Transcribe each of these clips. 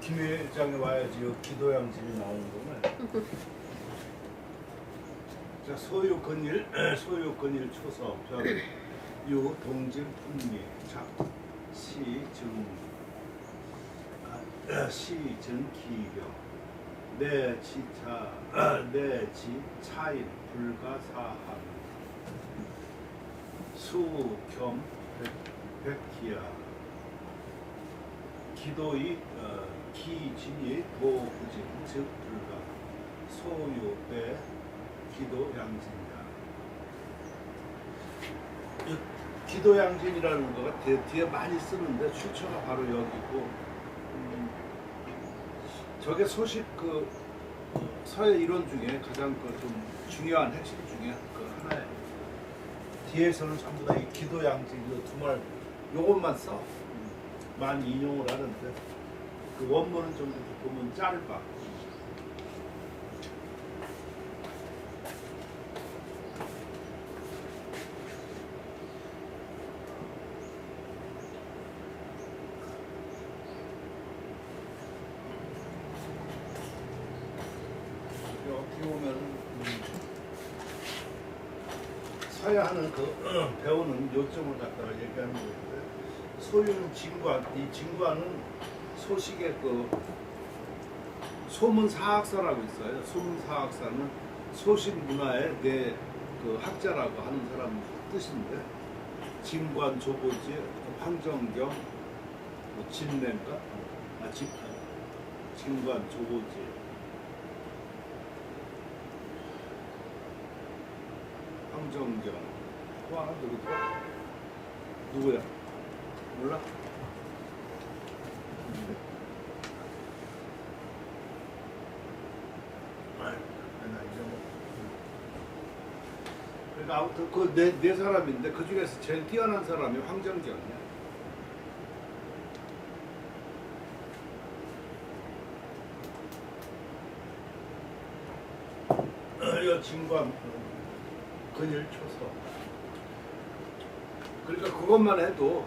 김 회장에 와야지 요 기도양심이 나오는 거면. 자, 소유 건일 초서. 자, 요 동진 풍미. 자, 시증기경. 내지 차인 불가사함. 수겸 백희야. 기도의 기진이 도부진 즉 불가. 소유배 기도양진이다. 기도양진이라는 거가 뒤에 많이 쓰는데 출처가 바로 여기고, 저게 소식 서예 이론 중에 가장 좀 중요한 핵심 중에 하나예요. 뒤에서는 전부 다 이 기도양진 두 말 요것만 써. 많이 인용을 하는데 그 원문은 좀 이렇게 보면 짧아. 어떻게 보면 서야하는 배우는 요점을 갖다가 얘기하는 건데, 소유는 진관, 이 진관은 소식의 소문사학사라고 있어요. 소문사학사는 소식 문화의 학자라고 하는 사람 뜻인데, 진관, 조보지, 황정경, 진례인가? 진관, 조보지, 황정경, 또 하나 누구야? 몰라? 그러니까 아무튼 네 사람인데 그 중에서 제일 뛰어난 사람이 황정경이야. 진관 근일 초서. 그러니까 그것만 해도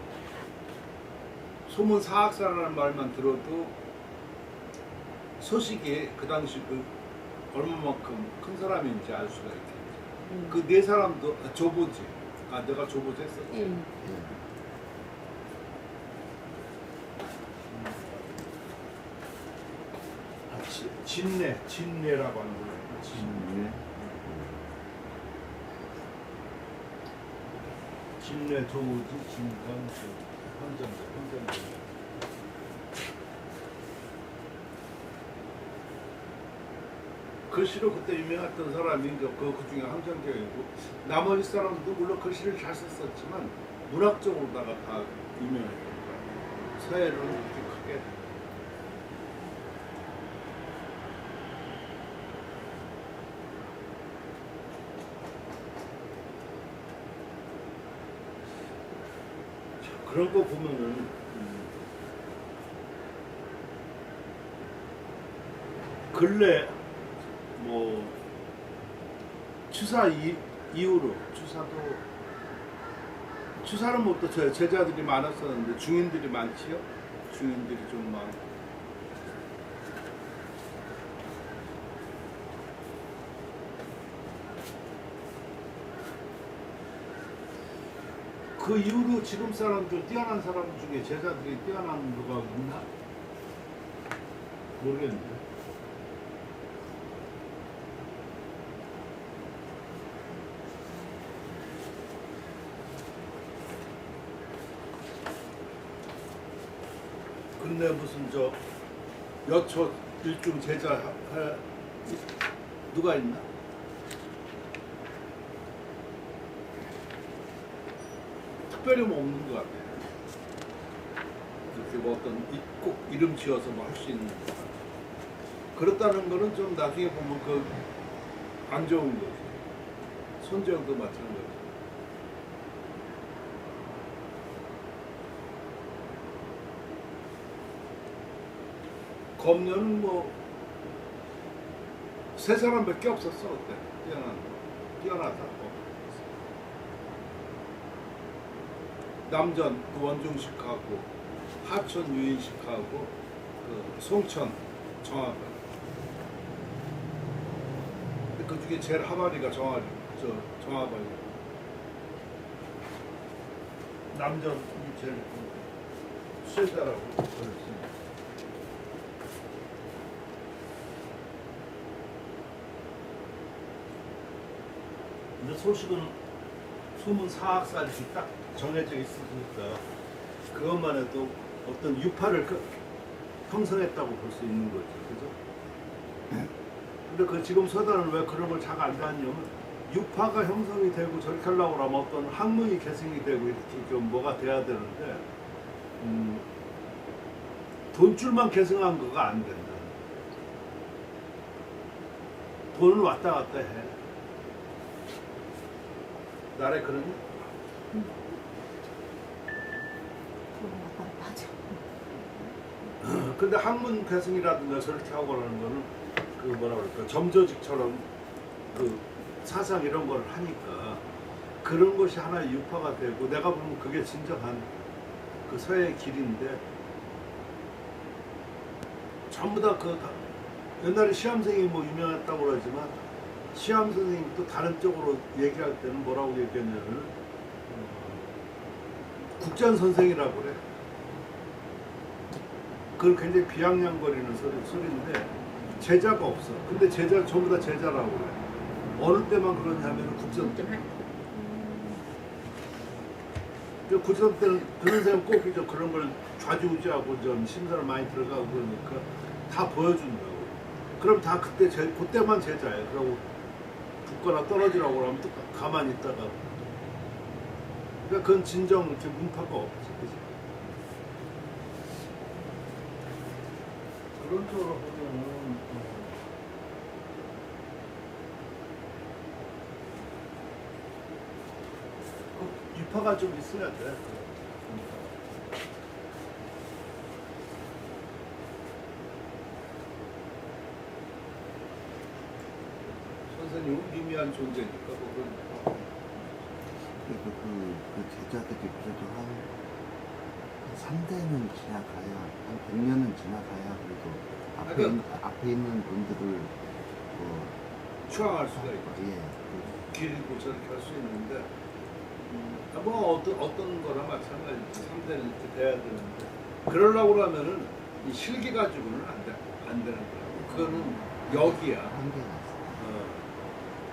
소문사학사라는 말만 들어도 소식이 그 당시 얼마만큼 큰 사람인지 알 수가 있겠지. 그 네 사람도 조보지. 내가 조보지 했었지. 진례라고 하는 거예요. 진례, 조보지, 진관, 황정경. 글씨로 그때 유명했던 사람이 그 중에 황정경이고, 나머지 사람도 물론 글씨를 잘 썼었지만 문학적으로다가 다 유명했던 거야. 서예는 이렇게 크게. 그런 거 보면은 근래 추사 이후로 추사는 뭐 또 제자들이 많았었는데 중인들이 많지요. 중인들이 좀 많고. 그 이후로 지금 사람들 뛰어난 사람 중에 제자들이 뛰어난 누가 있나? 모르겠는데. 근데 무슨 여초 일중 제자 누가 있나? 특별히 뭐 없는 것 같아요. 이렇게 뭐 어떤 꼭 이름 지어서 뭐 할 수 있는 것 같아요. 그렇다는 거는 좀 나중에 보면 안 좋은 거지. 손재영도 마찬가지. 검녀는 뭐 세 사람밖에 없었어. 그때 뛰어나다고. 남전 그 원종식하고 하천 유인식하고 그 송천 정화발. 그 중에 제일 하바리가 정화발. 남전이 제일 수혜자라고 그랬습니다. 근데 소식은 소문 사학살이 딱 정해져 있으니까 그것만 해도 어떤 유파를 형성했다고 볼 수 있는 거죠. 그죠? 근데 그 지금 서단은 왜 그런 걸 잘 안 다냐면 유파가 형성이 되고 저렇게 하려고 하면 어떤 학문이 계승이 되고 이렇게 좀 뭐가 돼야 되는데 돈줄만 계승한 거가 안 된다. 돈을 왔다 갔다 해. 나라에 그러니? 근데 학문 계승이라든가 저렇게 하고 하는 거는 그 뭐라 그럴까 점조직처럼 그 사상 이런 걸 하니까 그런 것이 하나의 유파가 되고 내가 보면 그게 진정한 그 서해의 길인데 전부 다 그 옛날에 시암생이 뭐 유명했다고 그러지만 시암 선생님 또 다른 쪽으로 얘기할 때는 뭐라고 얘기했냐면 국전 선생이라고 그래. 그건 굉장히 비아냥거리는 소리인데 제자가 없어. 근데 제자 전부 다 제자라고 그래. 어느 때만 그러냐면 국전 때. 국전 때는 그 선생님 꼭 이제 그런 걸 좌지우지하고 좀 심사를 많이 들어가고 그러니까 다 보여준다고. 그럼 다 그때만 제자예요. 그러고 죽거나 떨어지라고 하면 또 가만히 있다가. 그러니까 그건 진정 이렇게 문파가 없지, 그지? 그런 쪽으로 보면은 유파가 좀 있어야 돼. 선생님은 미미한 존재니까 그건. 그리고 그 제자들이 그래도 한 3대는 지나가야, 한 100년은 지나가야 그래도 앞에 있는 분들을 추앙할 수가 있고 예, 길고 저렇게 할 수 있는데 뭐 어떤 거나 마찬가지지. 3대는 이렇게 돼야 되는데 그러려고 하면은 이 실기 가지고는 안 되는 거야. 그거는 여기야. 한계가 있어요.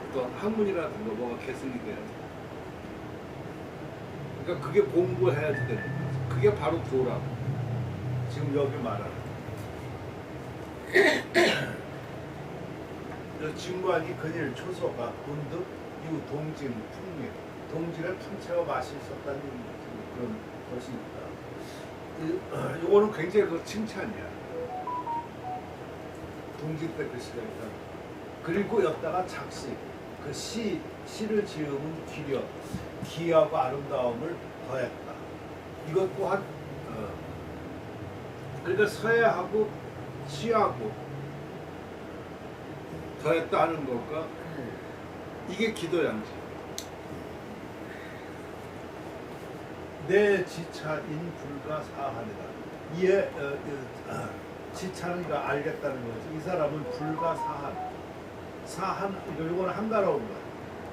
어떤 학문이라든가 뭐가 개성이 돼야 돼. 그러니까 그게 공부해야 되는 거지. 그게 바로 도라고. 지금 여기 말하는. 진관이 근일 초소가 군득 이후 동진 풍미 동진의 풍채와 맛이 있었다는 그런 것이니까 이거는 굉장히 그 칭찬이야. 동진 때 그 시대니까. 그리고 여기다가 작시 그 시를 지으면 기하고 아름다움을 더했다. 이것 또한 그러니까 서해하고 시하고 더했다 하는 것과 이게 기도양지. 내 지차인 불가사한이다. 이에 지차는 이거 알겠다는 거지. 이 사람은 불가사한. 이거는 한가로운 거야.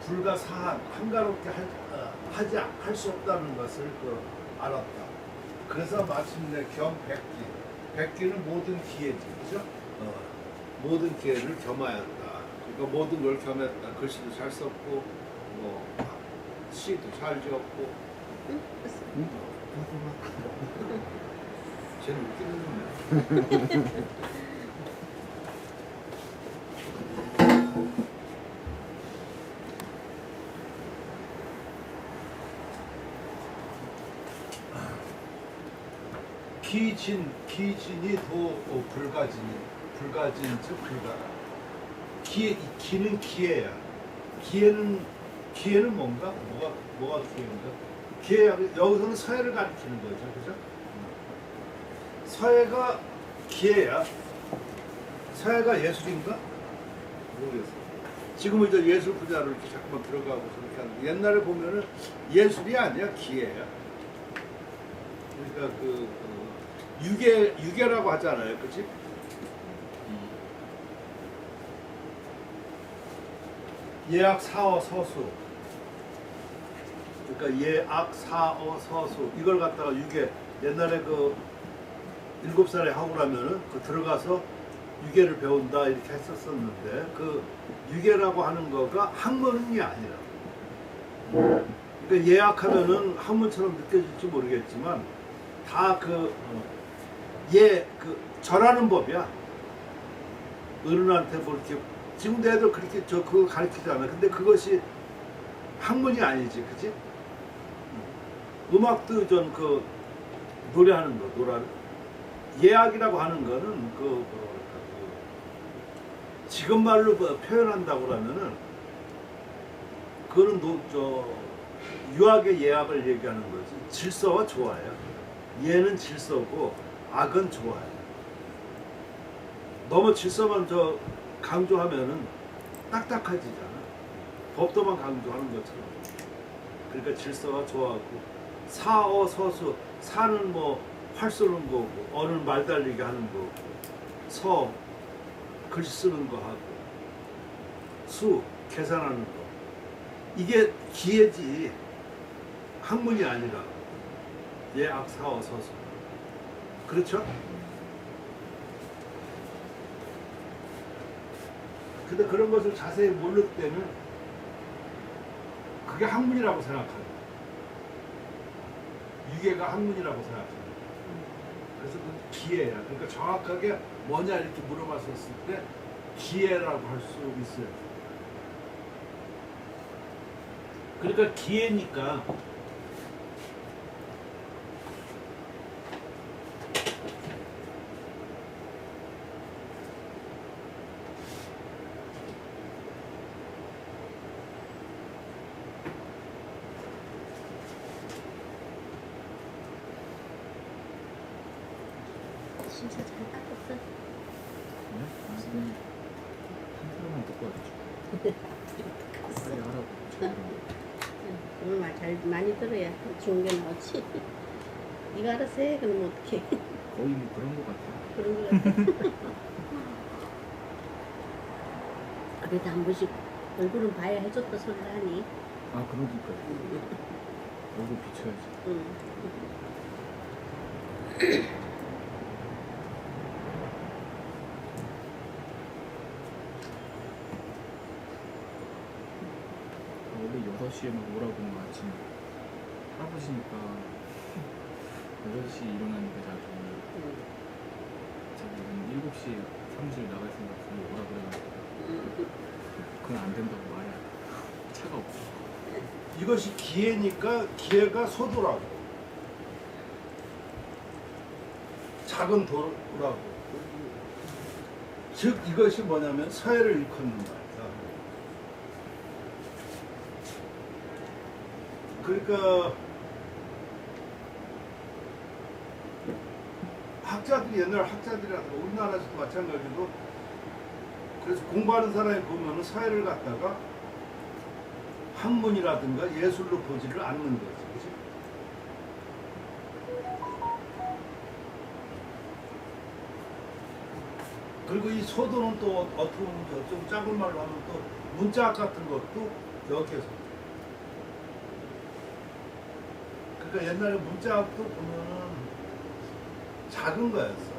불가사한, 한가롭게 할 수 없다는 것을 알았다. 그래서 마침내 겸백기. 백기는 모든 기회지, 그죠? 모든 기회를 겸하였다. 그러니까 모든 걸 겸했다. 글씨도 잘 썼고, 뭐 시도 잘 지었고. 쟤는 웃기는 놈이야. 기진이 도 불가진 즉 불가. 기는 기회야. 기회는 뭔가? 뭐가 기회인가? 여기서는 서해를 가리키는 거죠, 그죠? 서해가 기회야. 서해가 예술인가? 모르겠어. 지금은 이제 예술 분야로 이렇게 자꾸만 들어가고 저렇게 하는데 옛날에 보면은 예술이 아니야, 기회야. 그러니까 유계라고 하잖아요, 그렇지? 예악 사어 서수. 그러니까 예악 사어 서수 이걸 갖다가 유계 옛날에 그 7살에 하고 나면은 그 들어가서 유계를 배운다 이렇게 했었었는데 그 유계라고 하는 거가 학문이 아니라. 그러니까 예약하면은 학문처럼 느껴질지 모르겠지만 다 그 절하는 법이야. 어른한테 뭐 이렇게 지금도 애들 그렇게 그거 가르치잖아. 근데 그것이 학문이 아니지, 그치? 음악도 전 노래하는 거, 예약이라고 하는 거는 지금 말로 표현한다고 그러면은 그거는 유학의 예약을 얘기하는 거지. 질서와 조화예요. 예는 질서고 악은 조화예요. 너무 질서만 강조하면은 딱딱해지잖아. 법도만 강조하는 것처럼. 그러니까 질서가 조화하고 사어 서수 사는 뭐 활 쏘는 거고 어는 말 달리게 하는 거고 서 글씨 쓰는 거 하고 수 계산하는 거 이게 기회지 학문이 아니라 예악 사어 서수 그렇죠? 근데 그런 것을 자세히 모를 때는 그게 학문이라고 생각하는 거예요. 유계가 학문이라고 생각하는 거예요. 그래서 그 기회야. 그러니까 정확하게 뭐냐 이렇게 물어봤었을 때 기회라고 할 수 있어요. 그러니까 기회니까 진짜 잘 닦았어. 네? 아니, 한 사람만 듣고 와야지. 빨리 하라고. 오늘 말 잘 많이 들어야 좋은 게 나오지. 네가 알아서 해. 그럼 어떡해. 거의 뭐 그런 거 같아. 그런 거 같아. 그래도 한 번씩 얼굴은 봐야 해줬다 소리를 하니. 아, 그러니까. 얼굴 비춰야지. 응. 원래 6시에 막 오라고 막 아침에 할아버지니까 6시 일어나니까 자기는 7시에 사무실 나갈 생각 없으면 오라 그래가지고 그건 안 된다고 말해. 차가 없어. 이것이 기회니까 기회가 소도라고 작은 도라고 즉 이것이 뭐냐면 서해를 일컫는 말이다. 그러니까 학자들이 옛날 학자들이라든가 우리나라에서도 마찬가지로 그래서 공부하는 사람이 보면은 서해를 갖다가 학문이라든가 예술로 보지를 않는 거지, 그치? 그리고 이 소도는 또 어떻게 보면 좀 작은 말로 하면 또 문자학 같은 것도 여기에서. 그러니까 옛날에 문자학도 보면은 작은 거였어.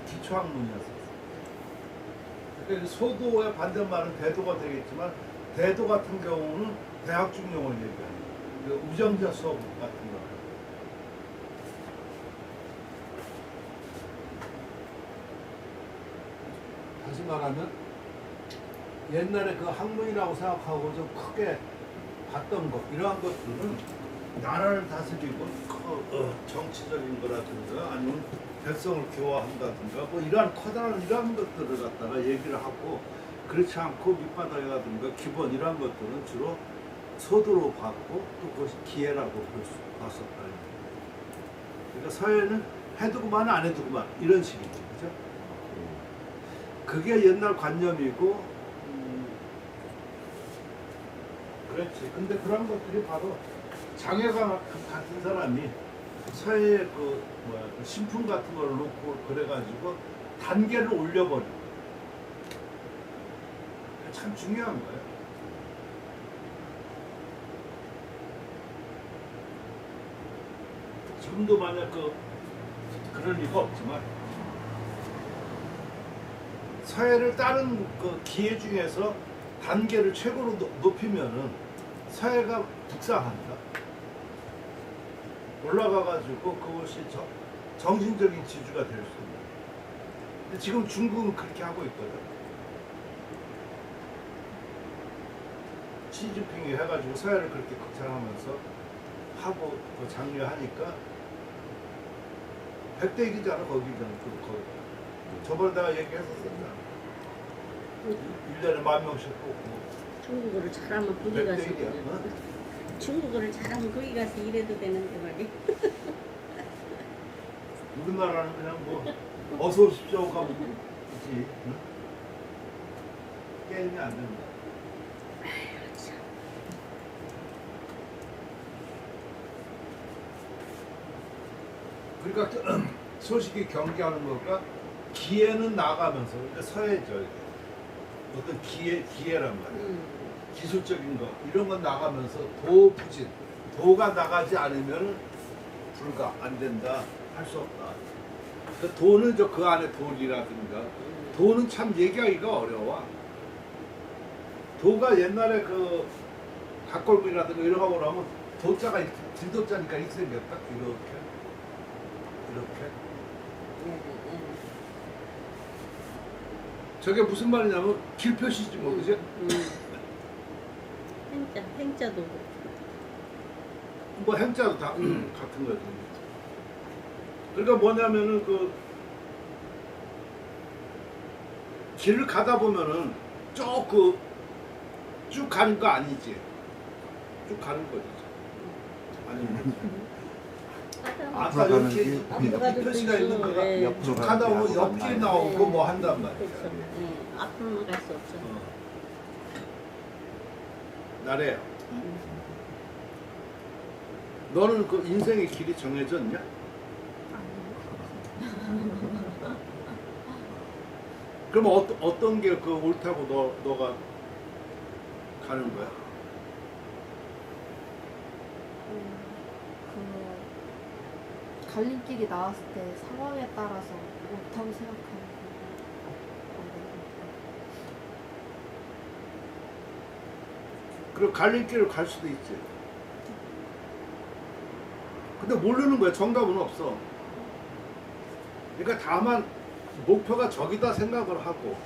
기초학문이었어. 그러니까 소도의 반대말은 대도가 되겠지만 대도 같은 경우는 대학 중용을 얘기하는 거예요. 우정자 수업 같은 거. 다시 말하면 옛날에 그 학문이라고 생각하고 좀 크게 봤던 것 이러한 것들은 나라를 다스리고 정치적인 거라든가 아니면 백성을 교화한다든가 뭐 이러한 커다란 이러한 것들을 갖다가 얘기를 하고 그렇지 않고 밑바닥이라든가 기본 이러한 것들은 주로 소도로 봤고 또 그것이 기회라고 봤었다. 그러니까 서해는 해두고만 안 해두고만 이런 식이죠. 그죠? 그게 옛날 관념이고 그렇지. 근데 그런 것들이 바로 장애가 같은 사람이 서해에 그 뭐야 그 신품 같은 걸 놓고 그래가지고 단계를 올려버려. 참 중요한 거예요. 지금도 만약 그럴 리가 없지만 서해를 다른 그 기회 중에서 단계를 최고로 높이면은 서해가 북상한다. 올라가가지고 그것이 정신적인 지주가 될 수 있는. 근데 지금 중국은 그렇게 하고 있거든. 시진핑이 해가지고 서해를 그렇게 극찬하면서 하고 그 장려하니까 100대 1이잖아 거기는 거기. 저번에 내가 얘기했었잖아. 1년에 10,000명씩 뽑고 중국어를 잘하면 거기 100대 가서 1이야. 중국어를 잘하면 거기 가서 일해도 되는데 말이야. 우리나라는 그냥 뭐 어서 오십시오가 뭐지. 응? 게임이 안 된다. 참. 그러니까 소식이 경계하는 것과 기회는 나가면서 그러니까 서해죠. 어떤 기회란 말이야. 기술적인 거 이런 건 나가면서 도부진 도가 나가지 않으면 불가 안 된다 할 수 없다. 그 도는 그 안에 돌이라든가 도는 참 얘기하기가 어려워. 도가 옛날에 그 각골구이라든가 이런 거 보면 도자가 이렇게 진도자니까 이렇게 생겼다. 이렇게 저게 무슨 말이냐면 길표시지 뭐 그지? 행자도 뭐 행자도 다 같은 거죠. 그러니까 뭐냐면은 그 길을 가다 보면은 쭉 가는 거 아니지? 쭉 가는 거지. 아니면 아까 앞으로 가는 이렇게 길, 앞으로 가도 표시가 되죠. 있는 거가 네. 옆으로 쭉 가는 가다 보면 길, 옆길이 앞으로 나오고 뭐 한단 말이야. 그렇죠. 네. 앞으로는 갈 수 없죠. 나래야. 너는 그 인생의 길이 정해졌냐? 그럼 어떤 게 그 옳다고 너가 가는 거야? 그 갈림길이 나왔을 때 상황에 따라서 옳다고 생각하는 그리고 갈림길을 갈 수도 있지. 근데 모르는 거야. 정답은 없어. 그러니까 다만 목표가 저기다 생각을 하고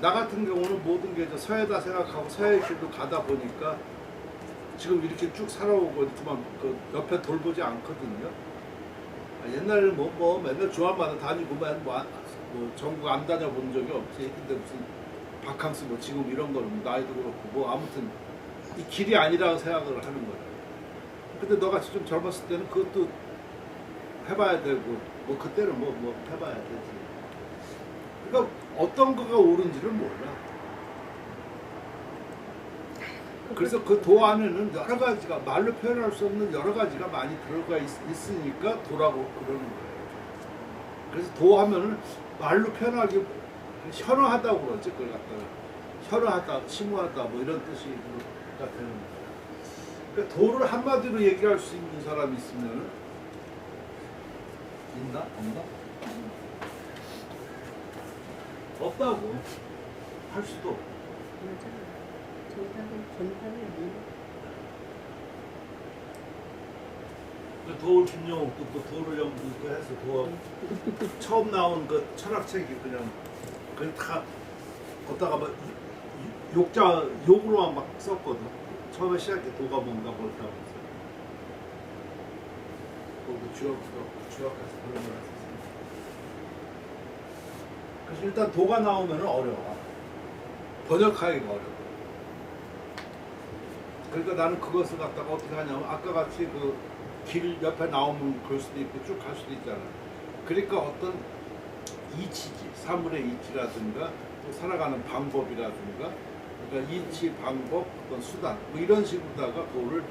나 같은 경우는 모든 게 서해다 생각하고 서해 길로 가다 보니까 지금 이렇게 쭉 살아오고 이렇게만 그 옆에 돌보지 않거든요. 옛날에는 뭐 맨날 주말마다 다니고 뭐 전국 안 다녀본 적이 없지. 근데 무슨 바캉스 뭐 지금 이런 거는 나이도 그렇고 뭐 아무튼 이 길이 아니라고 생각을 하는 거야. 근데 너같이 좀 젊었을 때는 그것도 해봐야 되고 뭐 그때는 뭐 해봐야 되지. 그러니까 어떤 거가 옳은지를 몰라. 그래서 그 도 안에는 여러 가지가 말로 표현할 수 없는 여러 가지가 많이 들어가 있으니까 도라고 그러는 거예요. 그래서 도 하면은 말로 표현하기 현어하다고 그러지. 그걸 갖다가 현어하다, 심오하다 뭐 이런 뜻이 되는 거예요. 그러니까 도를 한마디로 얘기할 수 있는 사람이 있으면 있나? 없나? 없다고 할 수도 없고. 맞아. 정답이 없네. 그 도울 김영옥도 그 도를 연구 해서 도 처음 나온 그 철학책이 그냥 다 걷다가 막 욕으로만 막 썼거든. 처음에 시작해 도가 뭔가 뭘까면서 그 주역가서 그런 걸 했었어. 그래서 일단 도가 나오면 어려워. 번역하기가 어려워. 그러니까 나는 그것을 갖다가 어떻게 하냐면 아까 같이 그 길 옆에 나오면 그럴 수도 있고 쭉 갈 수도 있잖아. 그러니까 어떤 이치지, 사물의 이치라든가 또 살아가는 방법이라든가 그러니까 이치, 방법, 어떤 수단 뭐 이런 식으로다가 그거를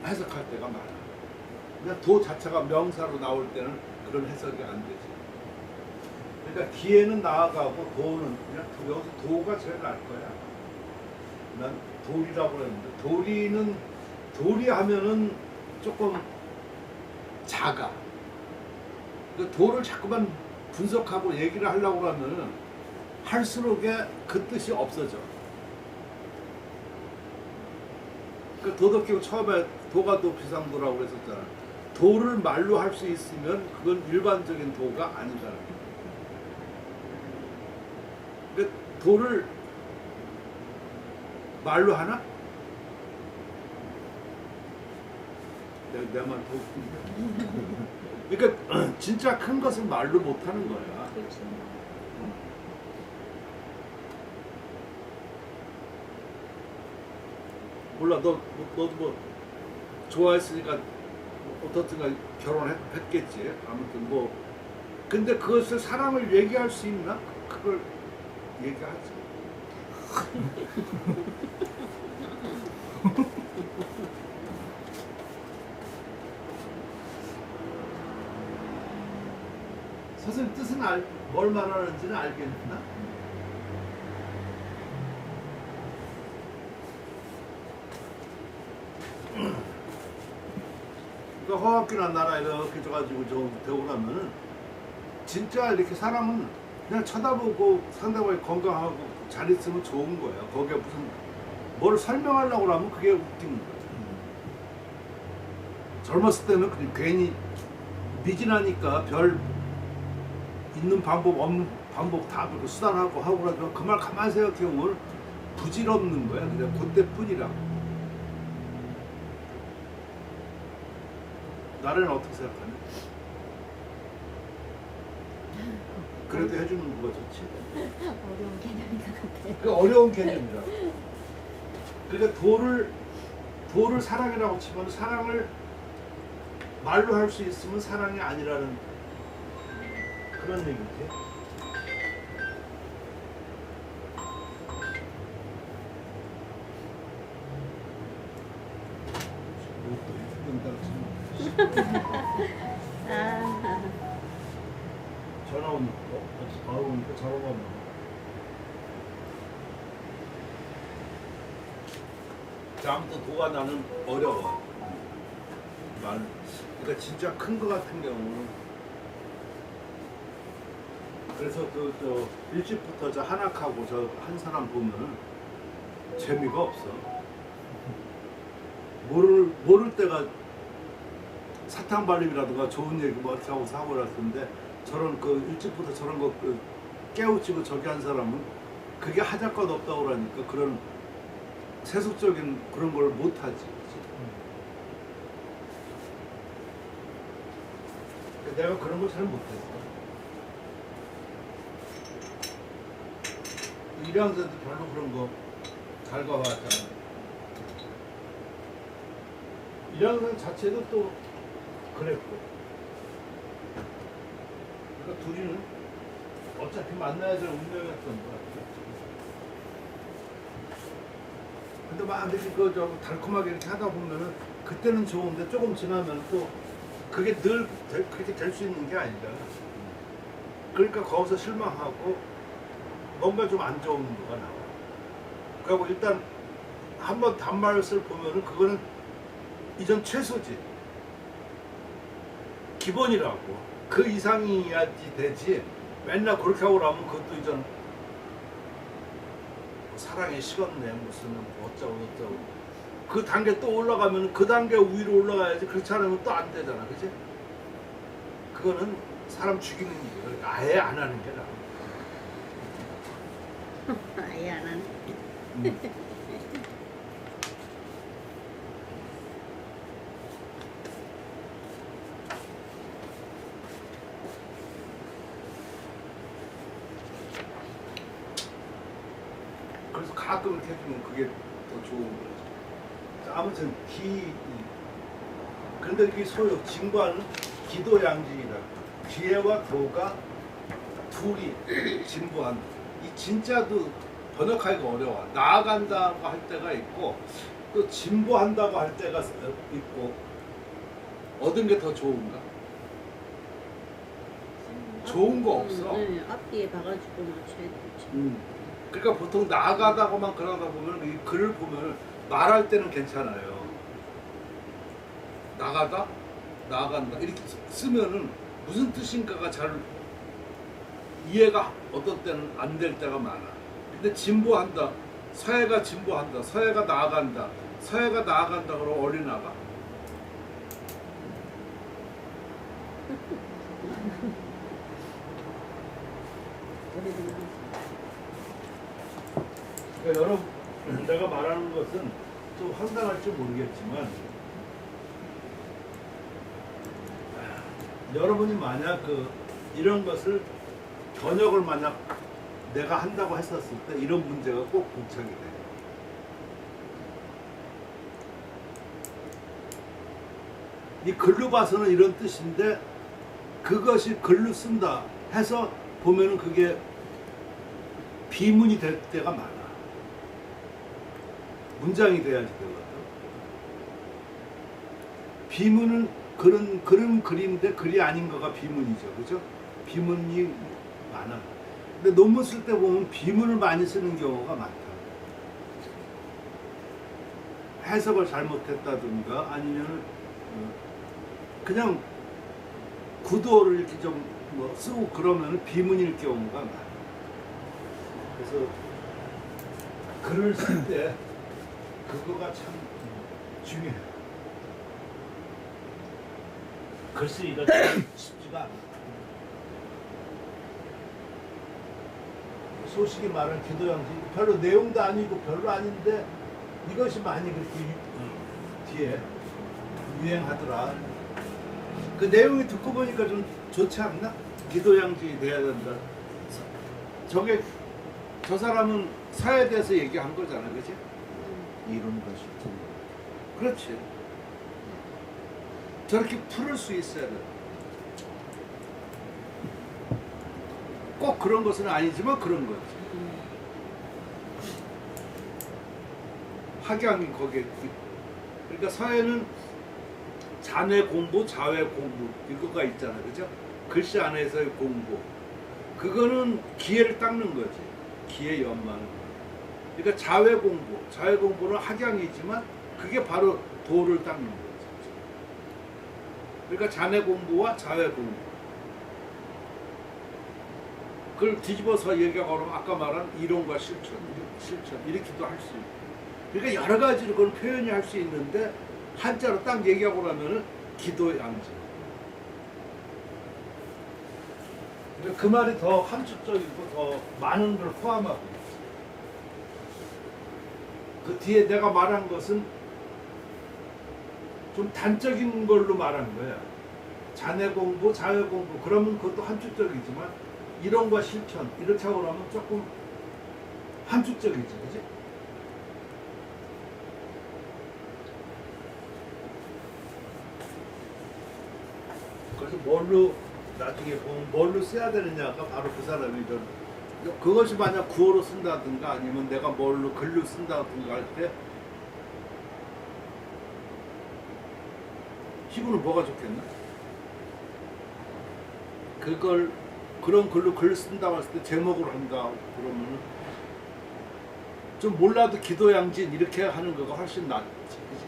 해석할 때가 많아. 그냥 도 자체가 명사로 나올 때는 그런 해석이 안 되지. 그러니까 기에는 나아가고 도는 그냥 여기서 도가 제일 나을 거야. 난 도리라고 그랬는데 도리 하면은 조금 작아. 그 도를 자꾸만 분석하고 얘기를 하려고 하면은 할수록에 그 뜻이 없어져. 그 도덕경 처음에 도가 도 비상도라고 그랬었잖아. 도를 말로 할 수 있으면 그건 일반적인 도가 아니잖아. 그 도를 말로 하나? 내만 도. 그러니까 진짜 큰 것은 말로 못 하는 거야. 그렇지. 몰라, 너도 뭐 좋아했으니까 어떻든가 결혼했겠지. 아무튼 뭐 근데 그것을 사랑을 얘기할 수 있나? 그걸 얘기하지. 선생님 뜻은 뭘 말하는지는 알겠나? 그러니까 허학기나 나라 이렇게 줘가지고 좀 되고 나면은 진짜 이렇게 사람은 그냥 쳐다보고 상대방이 건강하고 잘 있으면 좋은 거야. 거기에 무슨 뭘 설명하려고 하면 그게 웃기는 거야. 젊었을 때는 그냥 괜히 미진하니까 별 있는 방법 없는 방법 다 그렇게 수단하고 하고 그러지만 그 말 가만히 생각해보면 부질없는 거야. 그냥 그때뿐이라고. 나라는 어떻게 생각하냐? 그래도 해주는 거가 좋지. 어려운 개념인 것 같아요. 그 어려운 개념이라. 그러니까 도를 사랑이라고 치면 사랑을 말로 할 수 있으면 사랑이 아니라는 그런 얘기지. 아, 전화 오니까 바로 오니까 전화가 오네. 자, 아무튼 도가 나는 어려워. 그러니까 진짜 큰 거 같은 경우는 그래서 일찍부터 저 한학하고 저 한 사람 보면은 재미가 없어. 모를 때가 사탕 발림이라든가 좋은 얘기 뭐 어떻게 하고 사고 그랬는데 저런 그 일찍부터 저런 거 깨우치고 저기 한 사람은 그게 하잘것 없다고 그러니까 그런 세속적인 그런 걸 못 하지. 내가 그런 걸 잘 못했어. 1학년 때도 별로 그런 거 잘 가봤잖아. 1학년 자체도 또 그랬고. 그러니까 둘이는 어차피 만나야 될 운명이었던 거야. 근데 막 이렇게 달콤하게 이렇게 하다 보면은 그때는 좋은데 조금 지나면 또 그게 늘 그렇게 될 수 있는 게 아니다. 그러니까 거기서 실망하고 뭔가 좀 안 좋은 거가 나와. 그리고 일단 한번 단말을 보면은 그거는 이전 최소지. 기본이라고. 그 이상이야지 되지. 맨날 그렇게 하고 나면 그것도 이전 사랑에 식었네 무슨 뭐 어쩌고 그 단계 또 올라가면 그 단계 위로 올라가야지. 그렇지 않으면 또 안 되잖아. 그치? 그거는 사람 죽이는 거야. 그러니까 아예 안 하는 게 나아. 아예 안 하네. 그래서 가끔 이렇게 해주면 그게 더 좋은 거지. 자, 아무튼 근데 그게 소요 진과는 기도양지이다. 기회와 도가 둘이 진보한다. 이 진짜도 번역하기가 어려워. 나아간다고 할 때가 있고 또 진보한다고 할 때가 있고 얻은 게 더 좋은가? 좋은 거 없어. 네, 앞뒤에 봐가지고 맞춰야 되지. 그러니까 보통 나가다고만 그러다 보면 이 글을 보면 말할 때는 괜찮아요. 나가다, 나간다 이렇게 쓰면은 무슨 뜻인가가 잘 이해가 어떤 때는 안 될 때가 많아. 근데 진보한다, 사회가 진보한다, 사회가 나아간다, 사회가 나아간다 그러면 어린아가 그러니까 여러분, 내가 말하는 것은 좀 황당할지 모르겠지만 여러분이 만약 이런 것을 번역을 만약 내가 한다고 했었을 때 이런 문제가 꼭 봉착이 돼요. 이 글로 봐서는 이런 뜻인데 그것이 글로 쓴다 해서 보면은 그게 비문이 될 때가 많아. 문장이 돼야지 되거든. 비문은 그런 글인데 글이 아닌 거가 비문이죠. 그죠? 비문이 많아. 근데 논문 쓸 때 보면 비문을 많이 쓰는 경우가 많다. 해석을 잘못했다든가 아니면 그냥 구도를 이렇게 좀 뭐 쓰고 그러면 비문일 경우가 많아. 그래서 글을 쓸 때 그거가 참 중요해. 글쓰기가 쉽지가 않아. 소식이 많은 기도양지 별로 내용도 아니고 별로 아닌데 이것이 많이 그렇게 뒤에 유행하더라. 그 내용이 듣고 보니까 좀 좋지 않나? 기도양지 돼야 된다. 저게 저 사람은 사회에 대해서 얘기한 거잖아, 그치? 이론과 실천. 그렇지. 저렇게 풀을 수 있어야 돼. 꼭 그런 것은 아니지만 그런 거지. 학양이 거기에 있고. 그러니까 사회는 자뇌 공부, 자외 공부 이거가 있잖아, 그죠? 글씨 안에서의 공부. 그거는 기회를 닦는 거지. 기회 연만. 그러니까 자외 공부, 자외 공부는 학양이지만 그게 바로 도를 닦는 거지. 그러니까 자뇌 공부와 자외 공부. 그걸 뒤집어서 얘기하고 그러면 아까 말한 이론과 실천 이렇게도 할 수 있고. 그러니까 여러 가지로 그런 표현이 할 수 있는데 한자로 딱 얘기하고 나면은 기도양지. 그러니까 그 말이 더 함축적이고 더 많은 걸 포함하고 있어. 그 뒤에 내가 말한 것은 좀 단적인 걸로 말한 거야. 자뇌 공부, 자외 공부 그러면 그것도 함축적이지만 이론과 실천 이렇게 하고 나면 조금 함축적이지, 그지? 그래서 뭘로 나중에 보면 뭘로 써야 되느냐가 바로 그 사람이 좀 그것이 만약 구어로 쓴다든가 아니면 내가 뭘로 글로 쓴다든가 할 때 희구는 뭐가 좋겠나? 그걸 그런 글로 글을 쓴다고 했을 때 제목으로 한다 그러면은 좀 몰라도 기도양진 이렇게 하는 거가 훨씬 낫지, 그치?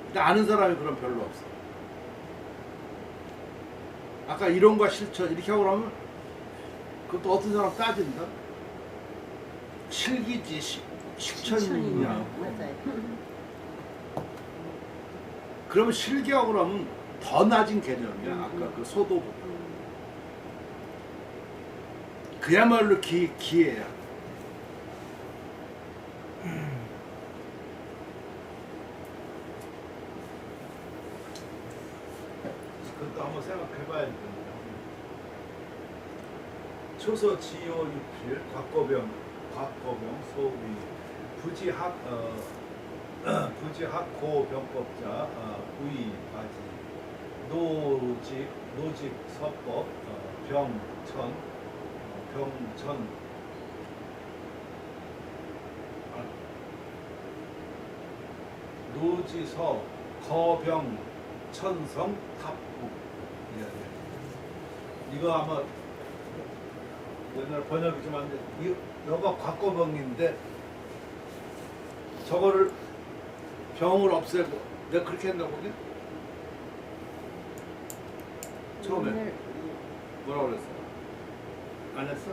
근데 아는 사람이 그럼 별로 없어. 아까 이론과 실천 이렇게 하고 나면 그것도 어떤 사람 따진다. 실기지 실천이냐. 맞아요. 그러면 실기하고 나면 더 낮은 개념이야. 아까 그 소도보다. 그야말로 기회야. 그것도 한번 생각해봐야 됩니다. 초서 지효 육필 곽거병 소위 부지학 고병법자 부의 바지 노직 서법 병천 노지서 거병 오천성 탑북. 이거 아마 옛날 번역이 좀 안 돼. 이거 곽거병인데 저거를 병을 없애고 내가 그렇게 했나 보네. 처음에 옛날, 뭐라고 그랬어? 안 했어?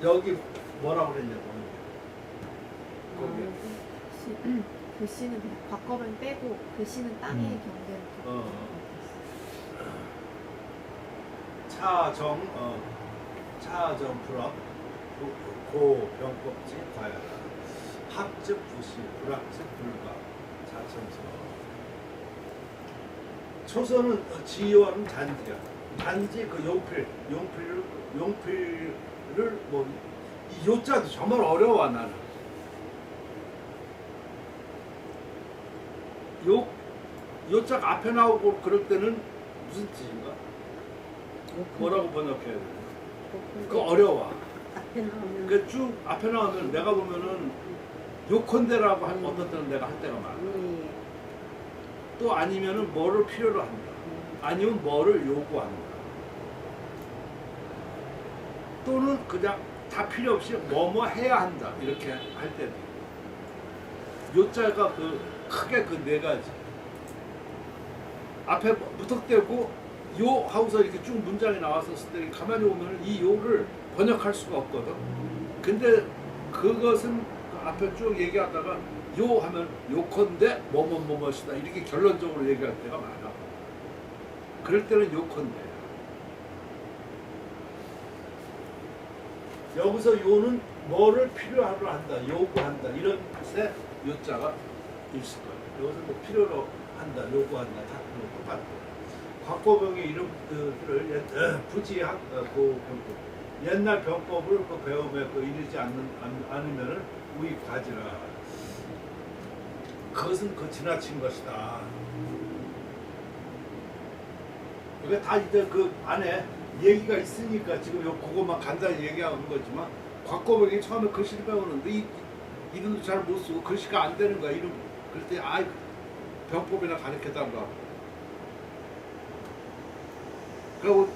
여기 뭐라고 그랬냐고. 거기. 글씨는 그냥 곽거병 빼고 글씨는 땅의 경계를 차정 불합 고병법지 과야라 합즉 부시 불합즉 불가 자천서. 초선은 지연은 잔디야. 단지 그 용필을 뭐 이 요자도 정말 어려워 나는. 요자가 앞에 나오고 그럴 때는 무슨 뜻인가? 뭐라고 번역해야 돼? 그 어려워. 앞에 나오면 그 쭉 앞에 나오면 내가 보면은 요컨대라고 한 어떤 때는 내가 할 때가 많아. 또 아니면은 뭐를 필요로 한다. 아니면 뭐를 요구한다. 또는 그냥 다 필요 없이 뭐뭐 해야 한다. 이렇게 할 때도. 요자가 그 크게 그 네 가지. 앞에 무턱대고 요 하고서 이렇게 쭉 문장이 나왔었을 때 가만히 보면 이 요를 번역할 수가 없거든. 근데 그것은 앞에 쭉 얘기하다가 요 하면 요컨대 뭐뭐뭐뭐시다 이렇게 결론적으로 얘기할 때가 많아. 그럴 때는 요컨대. 여기서 요는 뭐를 필요하로 한다, 요구한다 이런 뜻의 요자가 있을 거예요. 여기서 뭐 필요로 한다, 요구한다 다 똑같고. 곽거병의 이름들을 부지학 고병법 옛날 병법을 그 배움에 그 이르지 않으면은 우익과지라. 그것은 그 지나친 것이다. 이게 다 이제 그 안에 얘기가 있으니까 지금 그것만 간단히 얘기하는 거지만 곽거병이 처음에 글씨를 배우는데 이 이름도 잘 못 쓰고 글씨가 안 되는 거야. 이름 그럴 때 병법이나 가르쳐 달라. 그리고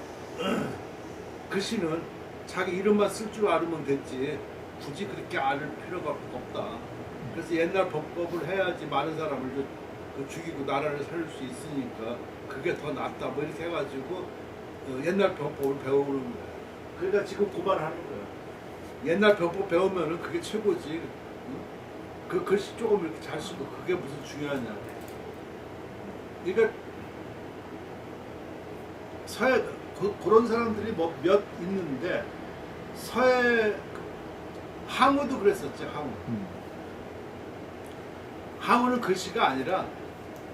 글씨는 자기 이름만 쓸 줄 알으면 됐지 굳이 그렇게 알을 필요가 없다. 그래서 옛날 법법을 해야지 많은 사람을 죽이고 나라를 살릴 수 있으니까 그게 더 낫다 뭐 이렇게 해가지고 옛날 병법을 배우는 거야. 그러니까 지금 그만하는 거야. 옛날 병법 배우면은 그게 최고지. 응? 그 글씨 조금 이렇게 잘 쓰고 그게 무슨 중요하냐. 그러니까 서해 그런 사람들이 뭐 몇 있는데 서해 항우도 그랬었지. 항우는 글씨가 아니라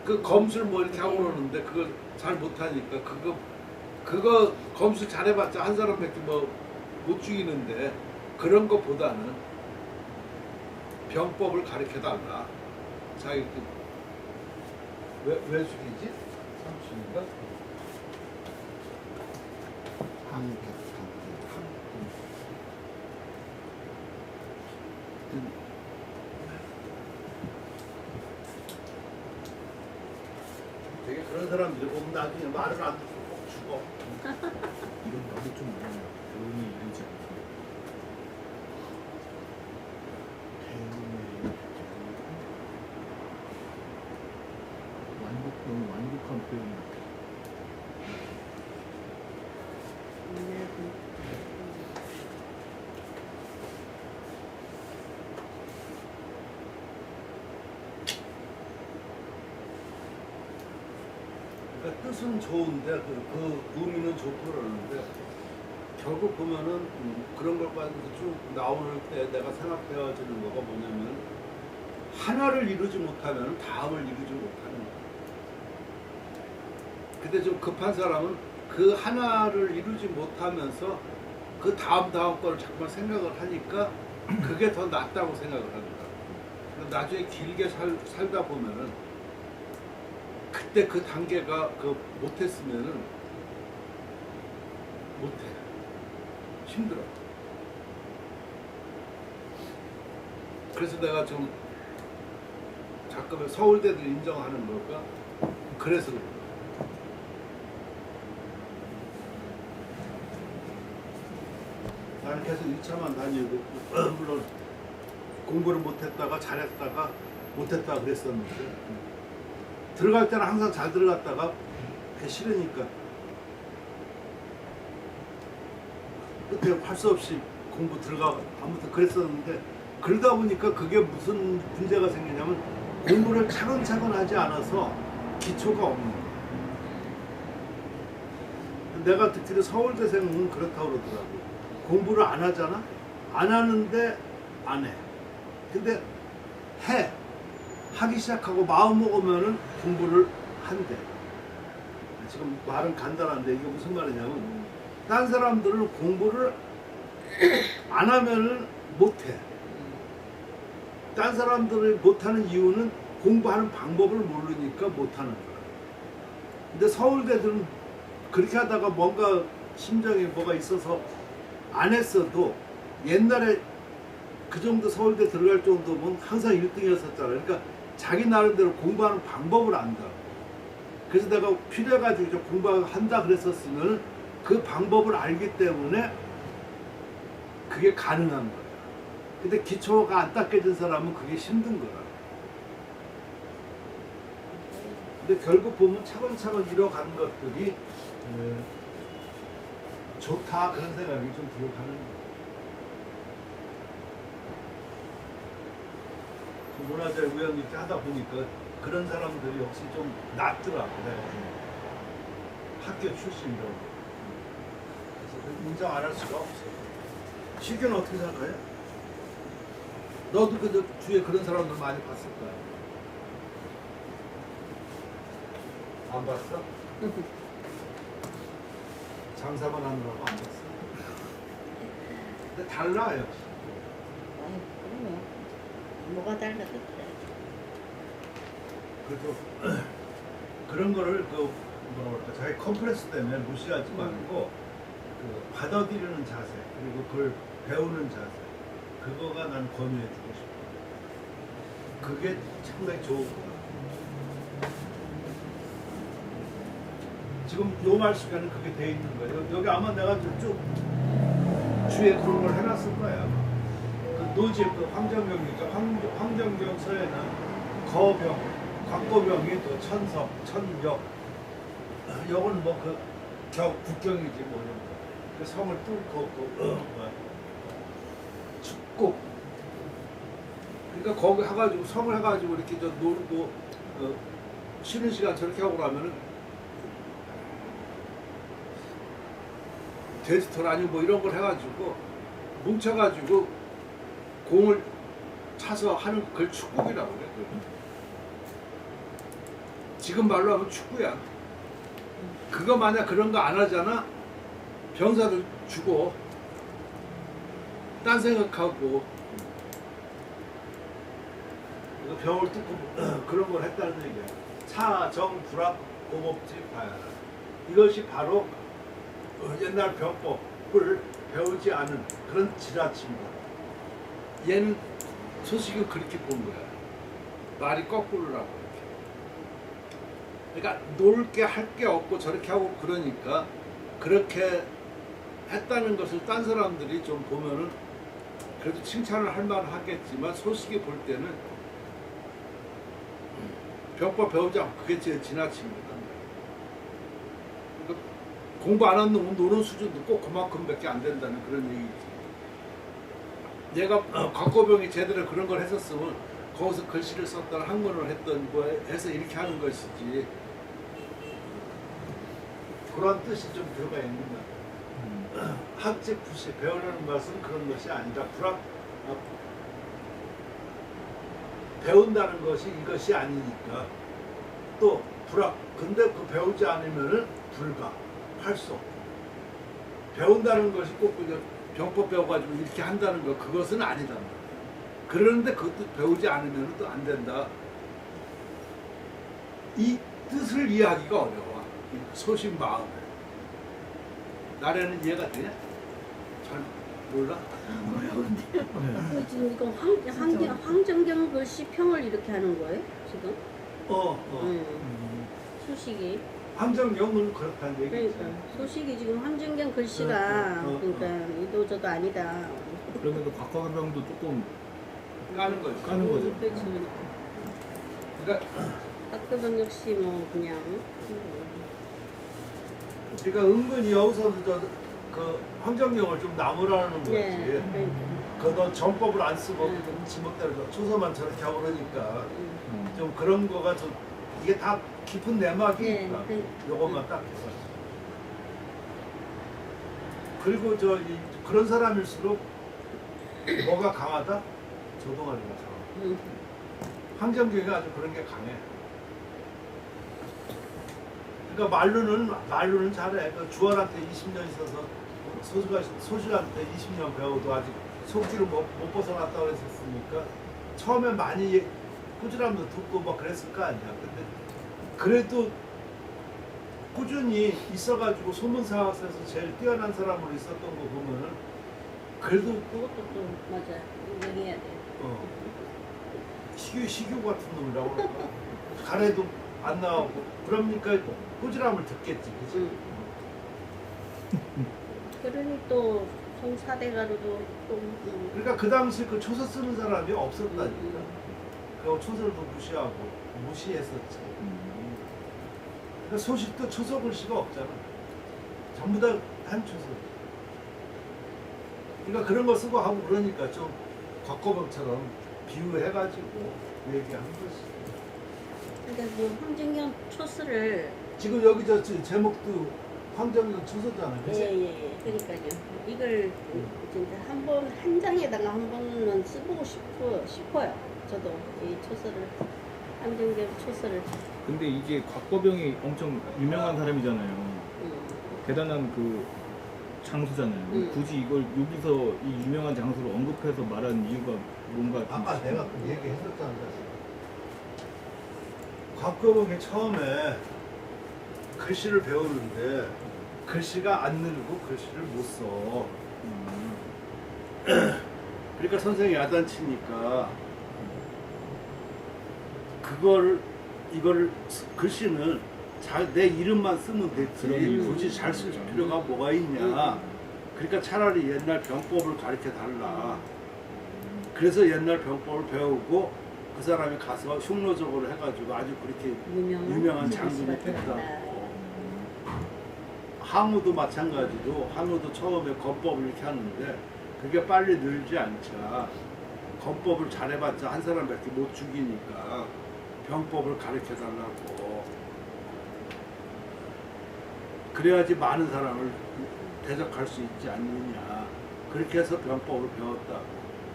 그 검술 뭐 이렇게 하고 그러는데 그걸 잘 못하니까 그거 검술 잘해봤자 한 사람밖에 뭐 못 죽이는데 그런 것보다는 병법을 가르쳐 달라. 자기 왜 죽이지? 삼촌인가? 되게 그런 사람들이 보면 나중에 말을 안 듣고 꼭 죽어. 이런 나도 좀 어려워요. 배움이 이르지 않고. 너무 완곡한 표현이 같아. 그러니까 뜻은 좋은데 그 의미는 좋고 그러는데 결국 보면은 그런 걸 가지고 쭉 나오는 때 내가 생각되어지는 거가 뭐냐면 하나를 이루지 못하면 다음을 이루지 못하는 거야. 근데 좀 급한 사람은 그 하나를 이루지 못하면서 그 다음 거를 자꾸만 생각을 하니까 그게 더 낫다고 생각을 하는 거야. 나중에 길게 살다 보면은 그때 그 단계가 못했으면은 못해. 힘들어. 그래서 내가 좀 학급에 서울대들 인정하는 걸까? 그래서 그래. 나는 계속 2차만 다니고 물론 공부를 못했다가 잘했다가 못했다가 그랬었는데 들어갈 때는 항상 잘 들어갔다가 싫으니까 끝에 할 수 없이 공부 들어가 아무튼 그랬었는데 그러다 보니까 그게 무슨 문제가 생기냐면 공부를 차근차근 하지 않아서 기초가 없는 거야. 내가 듣기로 서울대생은 그렇다고 그러더라고. 공부를 안 하잖아? 안 하는데 안 해. 근데 해. 하기 시작하고 마음 먹으면은 공부를 한대. 지금 말은 간단한데 이게 무슨 말이냐면 딴 사람들은 공부를 안 하면은 못해. 딴 사람들이 못하는 이유는 공부하는 방법을 모르니까 못하는 거야. 근데 서울대들은 그렇게 하다가 뭔가 심정에 뭐가 있어서 안 했어도 옛날에 그 정도 서울대 들어갈 정도면 항상 1등이었었잖아. 그러니까 자기 나름대로 공부하는 방법을 안다고. 그래서 내가 필요해가지고 좀 공부한다 그랬었으면 그 방법을 알기 때문에 그게 가능한 거야. 근데 기초가 안 닦여진 사람은 그게 힘든 거야. 근데 결국 보면 차근차근 이뤄가는 것들이 좋다 그런 생각이 좀 들어가는 거야. 문화재 우연 이렇게 하다 보니까 그런 사람들이 역시 좀 낫더라고. 내가 학교 출신이라고. 그래서 인정 안 할 수가 없어. 시규는 어떻게 생각해? 너도 그 주위에 그런 사람들 많이 봤을 거야. 안 봤어? 장사만 하느라고 안 봤어. 근데 달라 역시. 아유, 그러면 뭐가 달라졌대. 그래서 그런 거를 그 뭐라 그럴까 자기 컴플렉스 때문에 무시하지 말고 그 받아들이는 자세 그리고 그걸 배우는 자세 그거가 난 권유해주고 싶어. 그게 상당히 좋은 거야. 지금 요 말 속에는 그게 돼 있는 거예요. 여기 아마 내가 쭉 주위에 그런 걸 해놨을 거야. 그 노지 그 황정경이죠. 황정경 서에는 거병 곽거병이 또 천석, 천역, 역은 뭐 그 국경이지 뭐 이런 거. 그 성을 뚫고 또 축곡. 그러니까 거기 해가지고 성을 해가지고 이렇게 저 놀고 쉬는 시간 저렇게 하고 나면은 돼지털 아니고 뭐 이런 걸 해가지고 뭉쳐가지고 공을 차서 하는 그걸 축구이라고 그래. 지금 말로 하면 축구야. 그거 만약 그런 거 안 하잖아. 병사들 죽어. 딴 생각하고 병을 뚫고 그런 걸 했다는 얘기야. 차정 불합 고법지 봐야. 이것이 바로 옛날 병법을 배우지 않은 그런 지라침이다. 얘는 소식을 그렇게 본 거야. 말이 거꾸로라고. 그러니까 놀 게 할 게 없고 저렇게 하고 그러니까 그렇게 했다는 것을 딴 사람들이 좀 보면은 그래도 칭찬을 할 만은 하겠지만 소식이 볼 때는 병법 배우지 않고 그게 제일 지나칩니다. 그러니까 공부 안 하는 놈은 노는 수준도 꼭 그만큼밖에 안 된다는 그런 얘기지. 내가 곽거병이 제대로 그런 걸 했었으면 거기서 글씨를 썼던 한문을 했던 거 해서 이렇게 하는 것이지. 그런 뜻이 좀 들어가 있는 거야. 학직 부시 배우려는 것은 그런 것이 아니라 배운다는 것이 이것이 아니니까 또 근데 그 배우지 않으면은 불가 할 수 없고 배운다는 것이 꼭 그냥 병법 배워가지고 이렇게 한다는 거 그것은 아니다. 그러는데 그것도 배우지 않으면 또 안 된다. 이 뜻을 이해하기가 어려워. 소신 마음을. 나라는 이해가 되냐? 잘 몰라? 그 지금 이거 황정경 그 시평을 이렇게 하는 거예요? 지금? 소식이. 황정경은 그렇다는 얘기지. 그러니까 소식이 지금 황정경 글씨가 그러니까 이도저도 아니다. 그러면서 곽과병도 조금 까는 거죠. 까는 거죠. 그렇죠. 그러니까, 박대범 역시 뭐 그냥 그러니까 은근히 여기서 그 황정경을 좀 나무라는 거지. 네. 그너 전법을 안 쓰고 지목대로 초서만 저렇게 하고 그러니까 좀 그런 거가 좀 이게 다 깊은 내막이니까 네. 요것만 딱 해서 그리고 그런 사람일수록 뭐가 강하다? 조동아리가 강하다. 황정경이 아주 그런 게 강해. 그러니까 말로는 잘해. 그 주원한테 20년 있어서 소실한테 20년 배워도 아직 속기를 못 벗어났다고 그랬었으니까 처음에 많이 꾸준함도 듣고 막 그랬을 거 아니야. 근데 그래도 꾸준히 있어가지고 소문사에서 제일 뛰어난 사람으로 있었던 거 보면은 그래도 그것도 또 맞아. 얘기해야 돼. 식유 같은 놈이라고 그럴까? 가래도 안 나오고 그러니까 꾸준함을 듣겠지, 그치? 그러니 또 송사대가로도 또 그러니까 그 당시 그 초서 쓰는 사람이 없었다니까. 그 초서도 무시했었지. 그러니까 소식도 초서 글씨가 없잖아. 전부 다 한 초서. 그러니까 그런 거 쓰고 하고 그러니까 좀 곽거병처럼 비유해가지고 얘기하는 거지. 근데 뭐 황정경 초스를 지금 여기 제목도 황정경 초서잖아, 그치? 예예예. 그러니까요. 이걸 진짜 한 장에다가 한 번은 써보고 싶어요. 저도 이 초서를 황정경 초서를. 근데 이게 곽거병이 엄청 유명한 사람이잖아요. 대단한 그 장수잖아요. 굳이 이걸 여기서 이 유명한 장수를 언급해서 말하는 이유가 뭔가 좀 아까 내가 그 얘기 했었잖아. 곽거병이 처음에 글씨를 배우는데 글씨가 안 늘고 글씨를 못 써. 그러니까 선생이 야단치니까 이걸 글씨는 내 이름만 쓰면 됐지 굳이 잘 쓸 필요가 뭐가 있냐. 그러니까 차라리 옛날 병법을 가르쳐 달라. 그래서 옛날 병법을 배우고 그 사람이 가서 흉노적으로 해가지고 아주 그렇게 유명한 장군이 됐다고. 항우도 마찬가지로 항우도 처음에 건법을 이렇게 하는데 그게 빨리 늘지 않자 건법을 잘해봤자 한 사람밖에 못 죽이니까 병법을 가르쳐 달라고. 그래야지 많은 사람을 대적할 수 있지 않느냐. 그렇게 해서 병법을 배웠다고.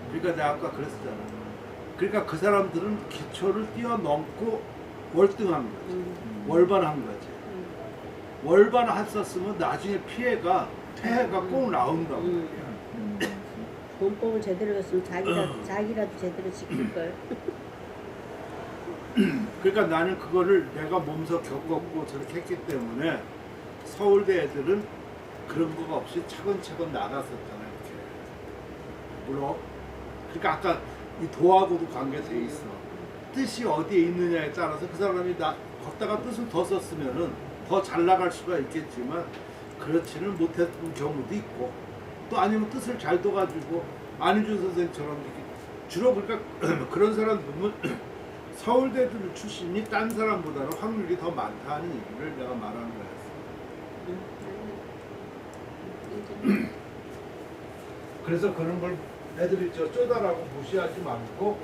그러니까 내가 아까 그랬었잖아. 그러니까 그 사람들은 기초를 뛰어넘고 월등한 거지. 월반한 거지. 월반했었으면 나중에 폐해가 꼭 나온다고 말이야. 본법을 제대로 했으면 자기라도 제대로 지킬 걸. 그러니까 나는 그거를 내가 몸소 겪었고 저렇게 했기 때문에 서울대 애들은 그런 거가 없이 차근차근 나갔었잖아 이렇게. 물론 그러니까 아까 이 도하고도 관계돼 있어. 뜻이 어디에 있느냐에 따라서 그 사람이 걷다가 뜻을 더 썼으면은 더 잘 나갈 수가 있겠지만 그렇지는 못했던 경우도 있고 또 아니면 뜻을 잘 둬가지고 안희준 선생처럼 이렇게 주로 그러니까 그런 사람 보면 서울대 출신이 딴 사람보다는 확률이 더 많다는 얘기를 내가 말하는 거였어. 그래서 그런 걸 애들이 쪼다라고 무시하지 말고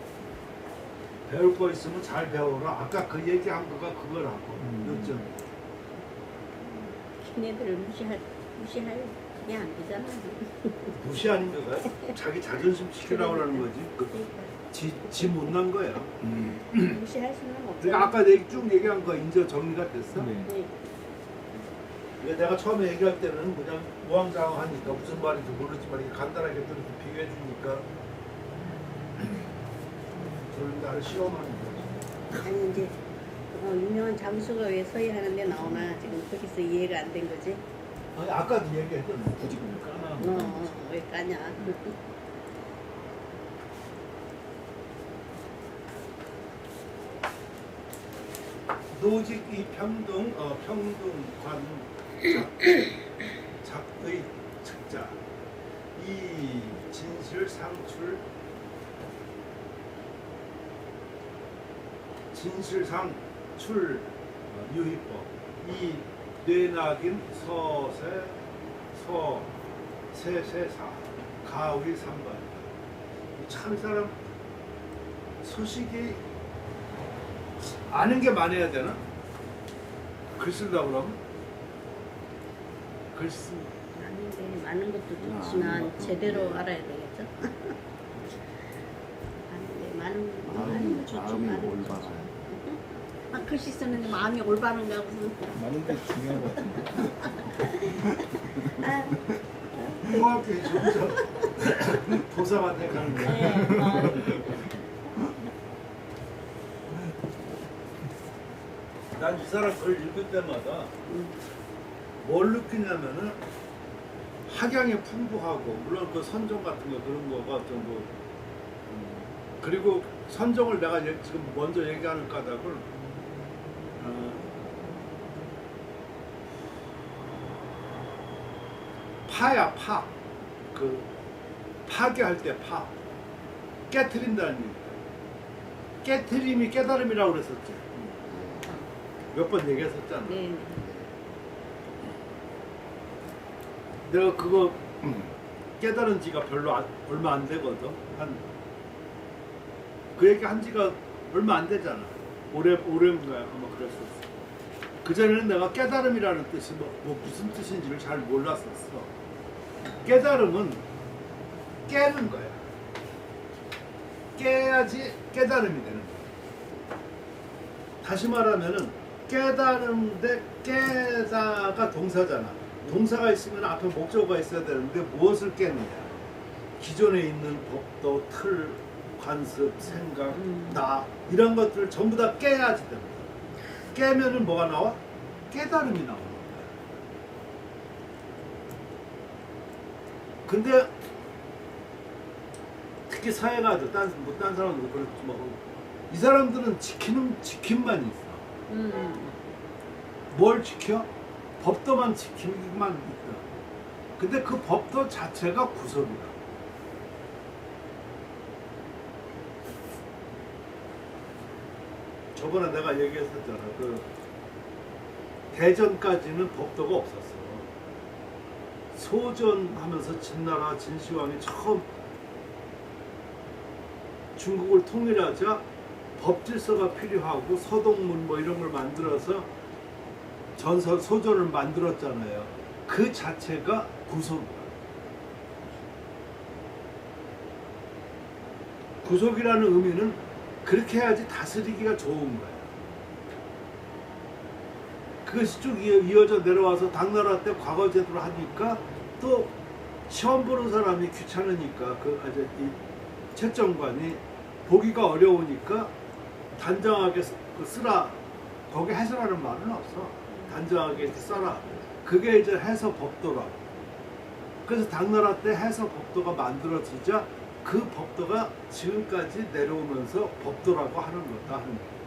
배울 거 있으면 잘 배워라. 아까 그 얘기한 거가 그거라고. 요점. 걔네들을 무시할 그게 안 되잖아. 무시하는 거가 자기 자존심 지키라고 하는 거지. 지 못난 거야. 무시할 수는 없잖아. 그러니까 아까 쭉 얘기한 거 이제 정리가 됐어. 네. 내가 처음에 얘기할 때는 그냥 우왕좌왕하니까 무슨 말인지 모르지만 이렇게 간단하게 또 이렇게 비교해 주니까 저는 나를 실험하는 거지. 아니 이제 유명한 장수가 왜 서예하는데 나오나 지금 거기서 이해가 안 된 거지. 아니, 아까도 얘기했던 굳이 그걸 까나. 왜 까냐? 노직 이 평등관 작의 책자 이 진실상출 유희법 이 뇌낙인 세세사 가위 삼반 참 이 사람 소식이 아는 게 많아야 되나? 글 쓰려고 그러면? 글 쓰... 아닌데 많은 것도 좋지만 아는 것도, 제대로 네. 알아야 되겠죠? 아닌데 많은 거 좋지 마음이 많은 거 올바라. 좋지. 글씨 쓰는데 마음이 올바른가 무슨 많은 게 중요한 것 같은데. 아, 고맙게 점점 도사한테 가는 거야. 네, 난 이 사람 글 읽을 때마다 뭘 느끼냐면은 학양이 풍부하고 물론 그 선정 같은 거 그런 거가 좀 뭐 그리고 선정을 내가 지금 먼저 얘기하는 까닭은 파야 파. 그 파괴할 때 파. 깨트린다는 얘기. 깨트림이 깨달음이라고 그랬었지. 몇 번 얘기했었잖아. 네. 내가 그거 깨달은 지가 별로 얼마 안 되거든. 그 얘기 한 지가 얼마 안 되잖아. 올해인가 아마 그랬었어. 그전에는 내가 깨달음이라는 뜻이 뭐 무슨 뜻인지를 잘 몰랐었어. 깨달음은 깨는 거야. 깨야지 깨달음이 되는 거야. 다시 말하면은 깨달음 대 깨다가 동사잖아. 동사가 있으면 앞에 목적어가 있어야 되는데 무엇을 깨느냐. 기존에 있는 법도, 틀, 관습, 생각, 나 이런 것들을 전부 다 깨야지 됩니다. 깨면은 뭐가 나와? 깨달음이 나오는 거야. 근데 특히 사회가들 딴 사람들도 그렇지만 이 사람들은 지킴만 있어. 뭘 지켜? 법도만 지키기만 있다. 근데 그 법도 자체가 구속이다. 저번에 내가 얘기했었잖아. 그 대전까지는 법도가 없었어. 소전하면서 진나라 진시황이 처음 중국을 통일하자 법질서가 필요하고 서동문 뭐 이런 걸 만들어서 소전을 만들었잖아요. 그 자체가 구속이야. 구속이라는 의미는 그렇게 해야지 다스리기가 좋은 거야. 그것이 쭉 이어져 내려와서 당나라 때 과거 제도를 하니까 또 시험 보는 사람이 귀찮으니까 이 채정관이 보기가 어려우니까 단정하게 쓰라. 거기 해설하는 말은 없어. 단정하게 이렇게 써라. 그게 이제 해서 법도라고. 그래서 당나라 때 해서 법도가 만들어지자 그 법도가 지금까지 내려오면서 법도라고 하는 거다 하는 거예요.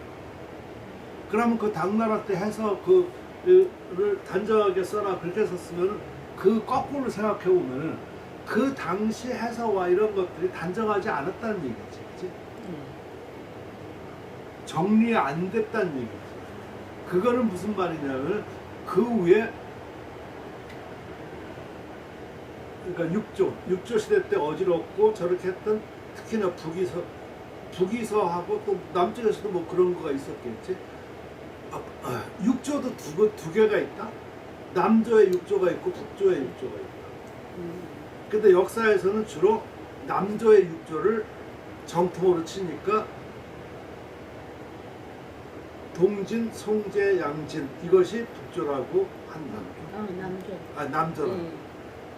그러면 그 당나라 때 해서 그를 단정하게 써라 그렇게 썼으면 그 거꾸로 생각해 보면은 그 당시 해서와 이런 것들이 단정하지 않았다는 얘기지, 그치? 정리 안 됐다는 얘기지. 그거는 무슨 말이냐면 그 위에 그러니까 육조 시대 때 어지럽고 저렇게 했던 특히나 북이서하고 또 남쪽에서도 뭐 그런 거가 있었겠지. 육조도 두 개가 있다. 남조의 육조가 있고 북조의 육조가 있다. 근데 역사에서는 주로 남조의 육조를 정통으로 치니까 동진, 송제, 양진 이것이 북조라고 한다. 남조. 남조라.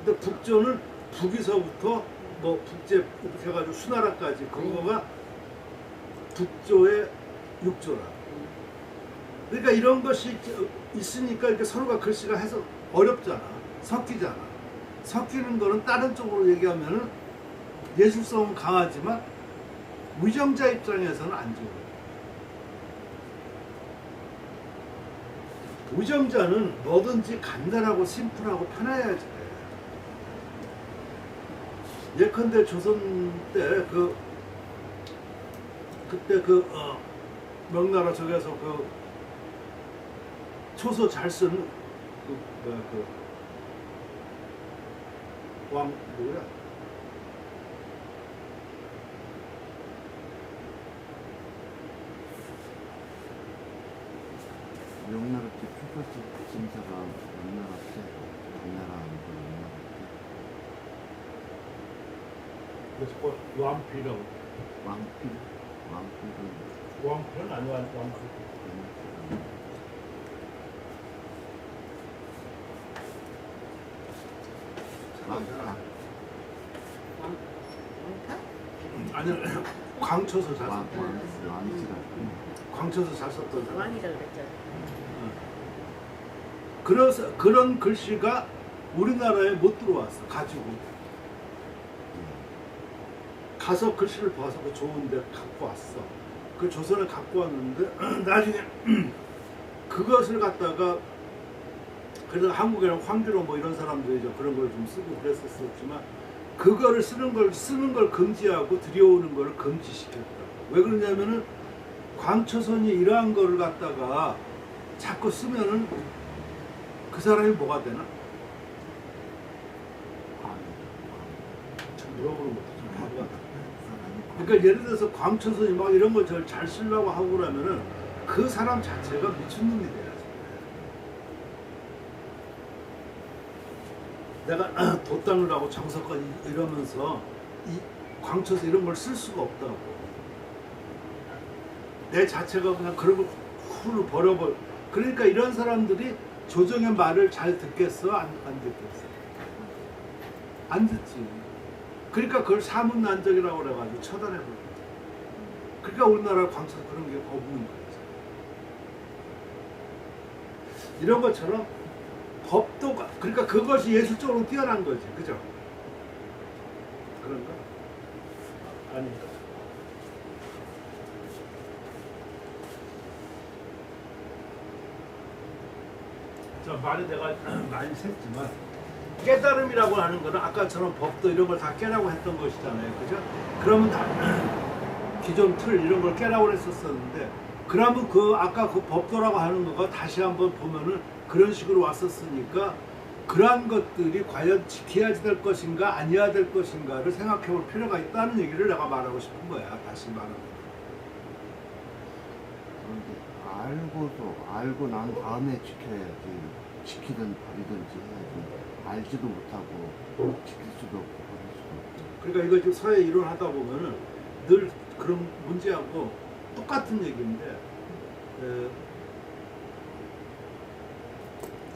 근데 북조는 북에서부터 뭐 북제 이렇게 해가지고 수나라까지 그거가 북조의 육조라. 그러니까 이런 것이 있으니까 이렇게 서로가 글씨가 해서 어렵잖아. 섞이잖아. 섞이는 거는 다른 쪽으로 얘기하면은 예술성은 강하지만 위정자 입장에서는 안 좋아요. 위정자는 뭐든지 간단하고 심플하고 편해야지. 예컨대 조선 때 그때 명나라 쪽에서 초소 잘 쓴 왕 뭐야? 명나라 때 초파스 진사가 명나라 때 그래서 왕필이라고. 왕필은 왕필은 아니야 왕필. 왕카 아니 광초서 잘 썼. 왕지가 광초서 잘 썼던 사람. 왕이라 그랬잖아. 그래서 그런 글씨가 우리나라에 못 들어왔어. 가지고 가서 글씨를 봐서 그 좋은데 갖고 왔어. 그 조선에 갖고 왔는데 나중에 그것을 갖다가 그래서 한국에는 황규로 뭐 이런 사람들이 그런 걸 좀 쓰고 그랬었지만 그거를 쓰는 걸 금지하고 들여오는 걸 금지시켰다. 왜 그러냐면은 광초선이 이러한 거를 갖다가 자꾸 쓰면은 그 사람이 뭐가 되나? 참 물어보는 것도 좀 바보 같다. 그러니까 예를 들어서 광초선이 막 이런 걸 잘 쓰려고 하고 그러면은 그 사람 자체가 미친놈이 돼야지. 내가 돛담을 하고 정석권 이러면서 이 광초선 이런 걸 쓸 수가 없다고. 내 자체가 그냥 그런 걸 훌 버려버려. 그러니까 이런 사람들이 조정의 말을 잘 듣겠어? 안 듣겠어? 안 듣지. 그러니까 그걸 사문난적이라고 그래가지고 처단해버려. 그러니까 우리나라 광초선 그런 게 없는 거지. 이런 것처럼 법도 그러니까 그것이 예술적으로 뛰어난 거지. 그죠? 그런가? 아닙니다. 자, 말이 내가 많이 샜지만 깨달음이라고 하는 거는 아까처럼 법도 이런 걸 다 깨라고 했던 것이잖아요. 그죠? 그러면 다 기존 틀 이런 걸 깨라고 했었었는데 그러면 아까 그 법도라고 하는 거가 다시 한번 보면은 그런 식으로 왔었으니까 그러한 것들이 과연 지켜야 될 것인가 아니어야 될 것인가를 생각해 볼 필요가 있다는 얘기를 내가 말하고 싶은 거야. 다시 말하면. 그런데 알고 난 다음에 지켜야지. 지키든 버리든지 해야지. 알지도 못하고 지킬 수도 없고 버릴 수도 없고. 그러니까 이거 지금 사회 이론 하다 보면은 늘 그런 문제하고 똑같은 얘기인데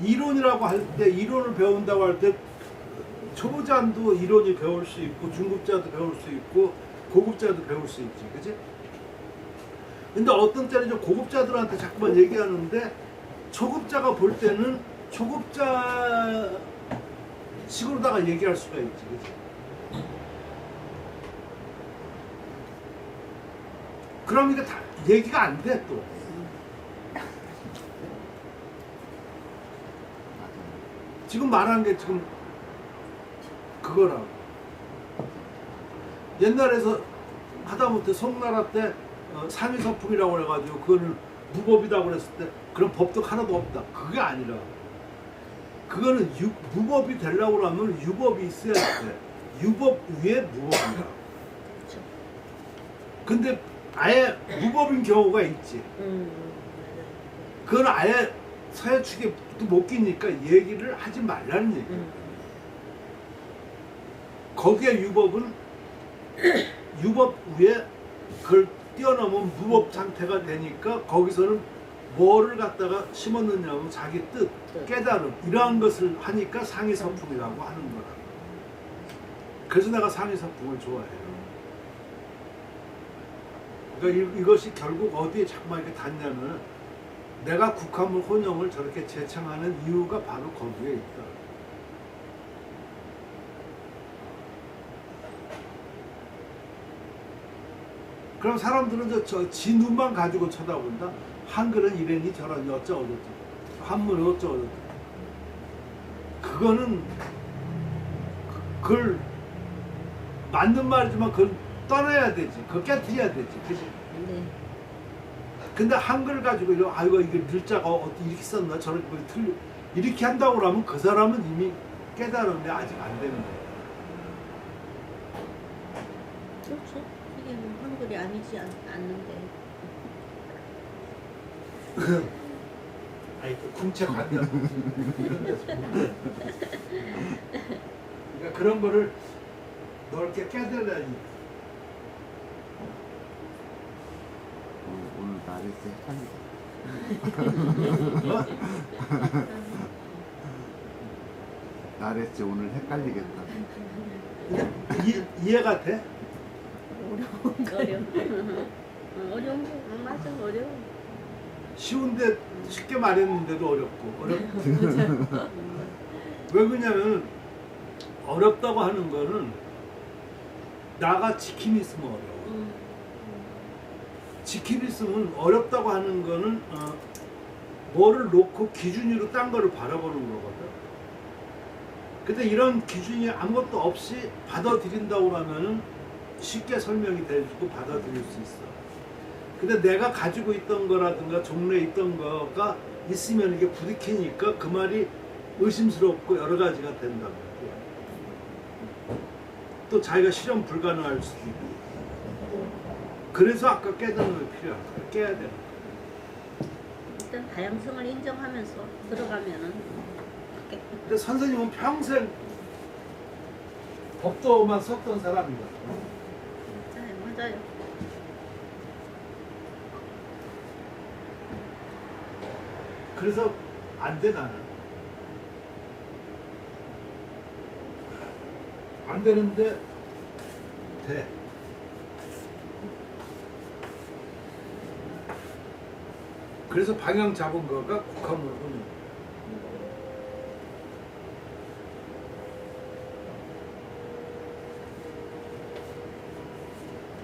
이론이라고 할 때 이론을 배운다고 할 때 초보자도 이론이 배울 수 있고 중급자도 배울 수 있고 고급자도 배울 수 있지, 그치? 근데 어떤 때는 좀 고급자들한테 자꾸만 얘기하는데 초급자가 볼 때는 초급자 식으로다가 얘기할 수가 있지, 그치? 그럼 이게 다 얘기가 안 돼, 또. 지금 말한 게 지금 그거라고. 옛날에서 하다못해 송나라 때 상위서풍이라고 해가지고 그거는 무법이라고 그랬을 때 그런 법도 하나도 없다. 그게 아니라 그거는 무법이 되려고 하면 유법이 있어야 돼. 유법 위에 무법이야. 근데 아예 무법인 경우가 있지. 그건 아예 서해 축에 못 끼니까 얘기를 하지 말라는 얘기야. 거기에 유법은 유법 위에 그걸 뛰어넘은 무법 상태가 되니까 거기서는 뭐를 갖다가 심었느냐면 자기 뜻, 깨달음 이러한 것을 하니까 상위서풍이라고 하는 거라. 그래서 내가 상위서풍을 좋아해요. 그러니까 이것이 결국 어디에 자꾸만 이렇게 닿냐면 내가 국화물 혼용을 저렇게 제창하는 이유가 바로 거기에 있다. 그럼 사람들은 지 눈만 가지고 쳐다본다. 한글은 이래니 저러니 어쩌고 저쩌고, 한문은 어쩌고 저쩌고. 그거는 그걸 맞는 말이지만 그걸 떠나야 되지. 그걸 깨트려야 되지. 그지? 네. 근데 한글 가지고 아이고 이게 글자가 어떻게 이렇게 썼나 저렇게 틀려 이렇게 한다고 하면 그 사람은 이미 깨달았는데 아직 안 되는 거예요. 그렇죠. 이게 뭐 한글이 아니지 않는데. 아니 그 궁책 한다. 이런 데서 보면. 그러니까 그런 거를 넓게 깨달아야지. 오늘 나레스 헷갈리겠다. 나레스 오늘 헷갈리겠다. 이해가 돼? 어려워. 어려운 거 맞아 어려워. 쉬운데 쉽게 말했는데도 어렵고 왜 그러냐면 어렵다고 하는 거는 나가 지킴이 있으면 어려워. 지킴이 있으면 어렵다고 하는 거는 뭐를 놓고 기준으로 딴 거를 바라보는 거거든. 근데 이런 기준이 아무것도 없이 받아들인다고 하면은 쉽게 설명이 돼주고 받아들일 수 있어. 근데 내가 가지고 있던 거라든가 종래에 있던 거가 있으면 이게 부딪히니까 그 말이 의심스럽고 여러 가지가 된단 말이야. 또 자기가 실현 불가능할 수도 있고. 그래서 아까 깨닫는 게 필요한 거야. 깨야 되는 거야. 일단 다양성을 인정하면서 들어가면은 근데 선생님은 평생 법도만 썼던 사람이다. 맞아요. 그래서 안 돼 나는. 안 되는데 돼. 그래서 방향 잡은 거가 국화문은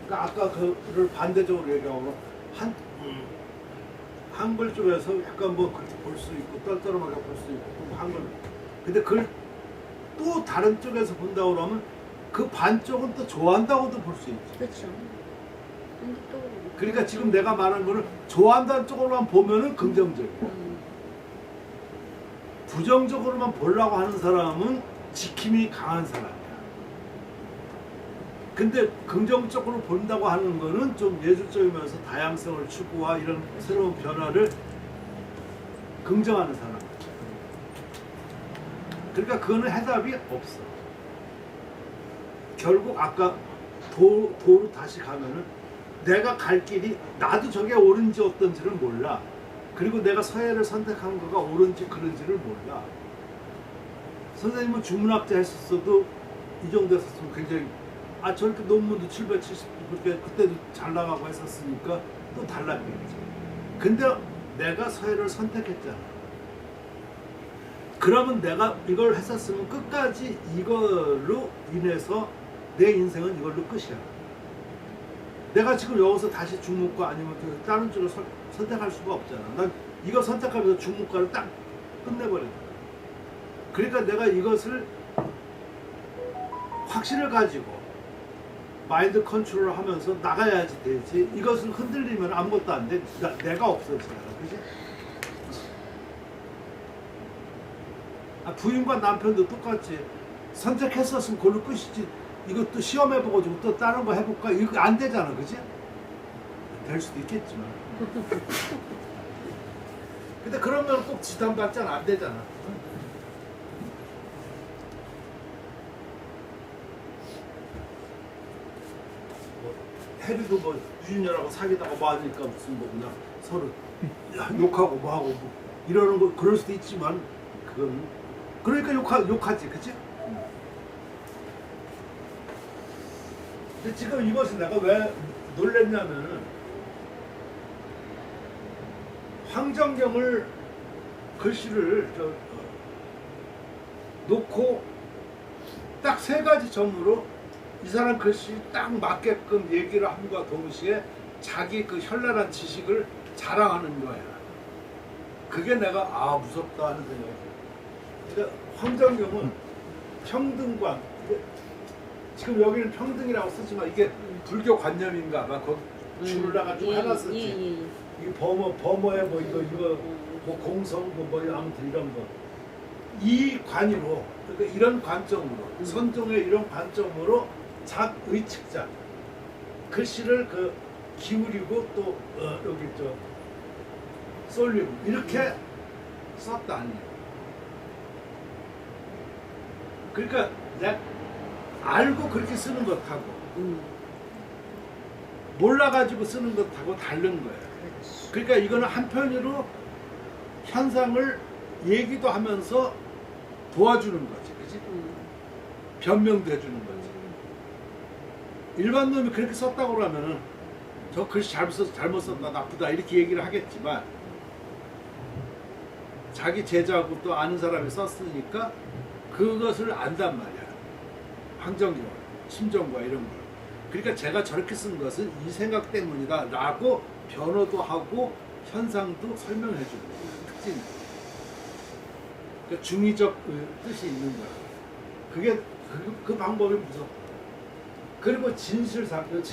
그러니까 아까 그를 반대적으로 얘기하고 한글 쪽에서 약간 뭐 그렇게 볼 수 있고 떨떠름하게 볼 수 있고 또 한글 근데 그걸 또 다른 쪽에서 본다고 그러면 그 반쪽은 또 좋아한다고도 볼 수 있지. 그렇죠. 근데 또 그러니까 지금 내가 말한 거는 좋아한다는 쪽으로만 보면은 긍정적이야. 부정적으로만 보려고 하는 사람은 지킴이 강한 사람이야. 근데 긍정적으로 본다고 하는 거는 좀 예술적이면서 다양성을 추구와 이런 새로운 변화를 긍정하는 사람. 그러니까 그거는 해답이 없어. 결국 아까 도로 다시 가면은 내가 갈 길이 나도 저게 옳은지 어떤지를 몰라. 그리고 내가 서예를 선택한 거가 옳은지 그른지를 몰라. 선생님은 중문학자 했었어도 이 정도 했었으면 굉장히 저렇게 논문도 770 그렇게 그때도 잘 나가고 했었으니까 또 달랐겠지. 근데 내가 서예를 선택했잖아. 그러면 내가 이걸 했었으면 끝까지 이걸로 인해서 내 인생은 이걸로 끝이야. 내가 지금 여기서 다시 중문과 아니면 다른 쪽을 선택할 수가 없잖아. 난 이거 선택하면서 중문과를 딱 끝내버렸다. 그러니까 내가 이것을 확신을 가지고 마인드 컨트롤을 하면서 나가야지 되지. 이것을 흔들리면 아무것도 안 돼. 내가 없어지잖아. 그지? 부인과 남편도 똑같지. 선택했었으면 그걸로 끝이지. 이것도 시험해보고 좀 또 다른 거 해볼까? 이거 안 되잖아. 그지? 될 수도 있겠지만. 근데 그러면 꼭 지탄받잖아. 안 되잖아. 해리도 뭐 유진열하고 사귀다가 뭐 하니까 무슨 뭐 그냥 서로 욕하고 뭐 하고 뭐 이러는 거 그럴 수도 있지만 그건 그러니까 욕하지. 그치? 근데 지금 이것이 내가 왜 놀랬냐면은 황정경을 글씨를 놓고 딱 3가지 점으로 이 사람 글씨 딱 맞게끔 얘기를 함과 동시에 자기 그 현란한 지식을 자랑하는 거야. 그게 내가 아 무섭다 하는 생각이 들어요. 그러니까 황정경은 평등관, 지금 여기는 평등이라고 쓰지만 이게 불교 관념인가 봐. 거기 줄을 나가지고 해놨었지. 이 범어에 뭐 이거 뭐 공성 뭐 아무튼 이런 거. 이 관이로 그러니까 이런 관점으로 선종의 이런 관점으로 작의측자 글씨를 그 기울이고 또 여기 저 쏠리고 이렇게 썼다 아니에요. 그러니까 내가 알고 그렇게 쓰는 것하고 몰라가지고 쓰는 것하고 다른 거예요. 그러니까 이거는 한편으로 현상을 얘기도 하면서 도와주는 거지, 그지? 변명도 해주는 거지. 일반 놈이 그렇게 썼다고 그러면은 저 글씨 잘못 썼다, 나쁘다 이렇게 얘기를 하겠지만 자기 제자하고 또 아는 사람이 썼으니까 그것을 안단 말이야. 황정경, 심정과 이런 걸. 그러니까 제가 저렇게 쓴 것은 이 생각 때문이다 라고 변호도 하고 현상도 설명해 주는 거야. 특징이. 그러니까 중의적 뜻이 있는 거야. 그게 그 방법이 무섭다. 그리고 진실상 내가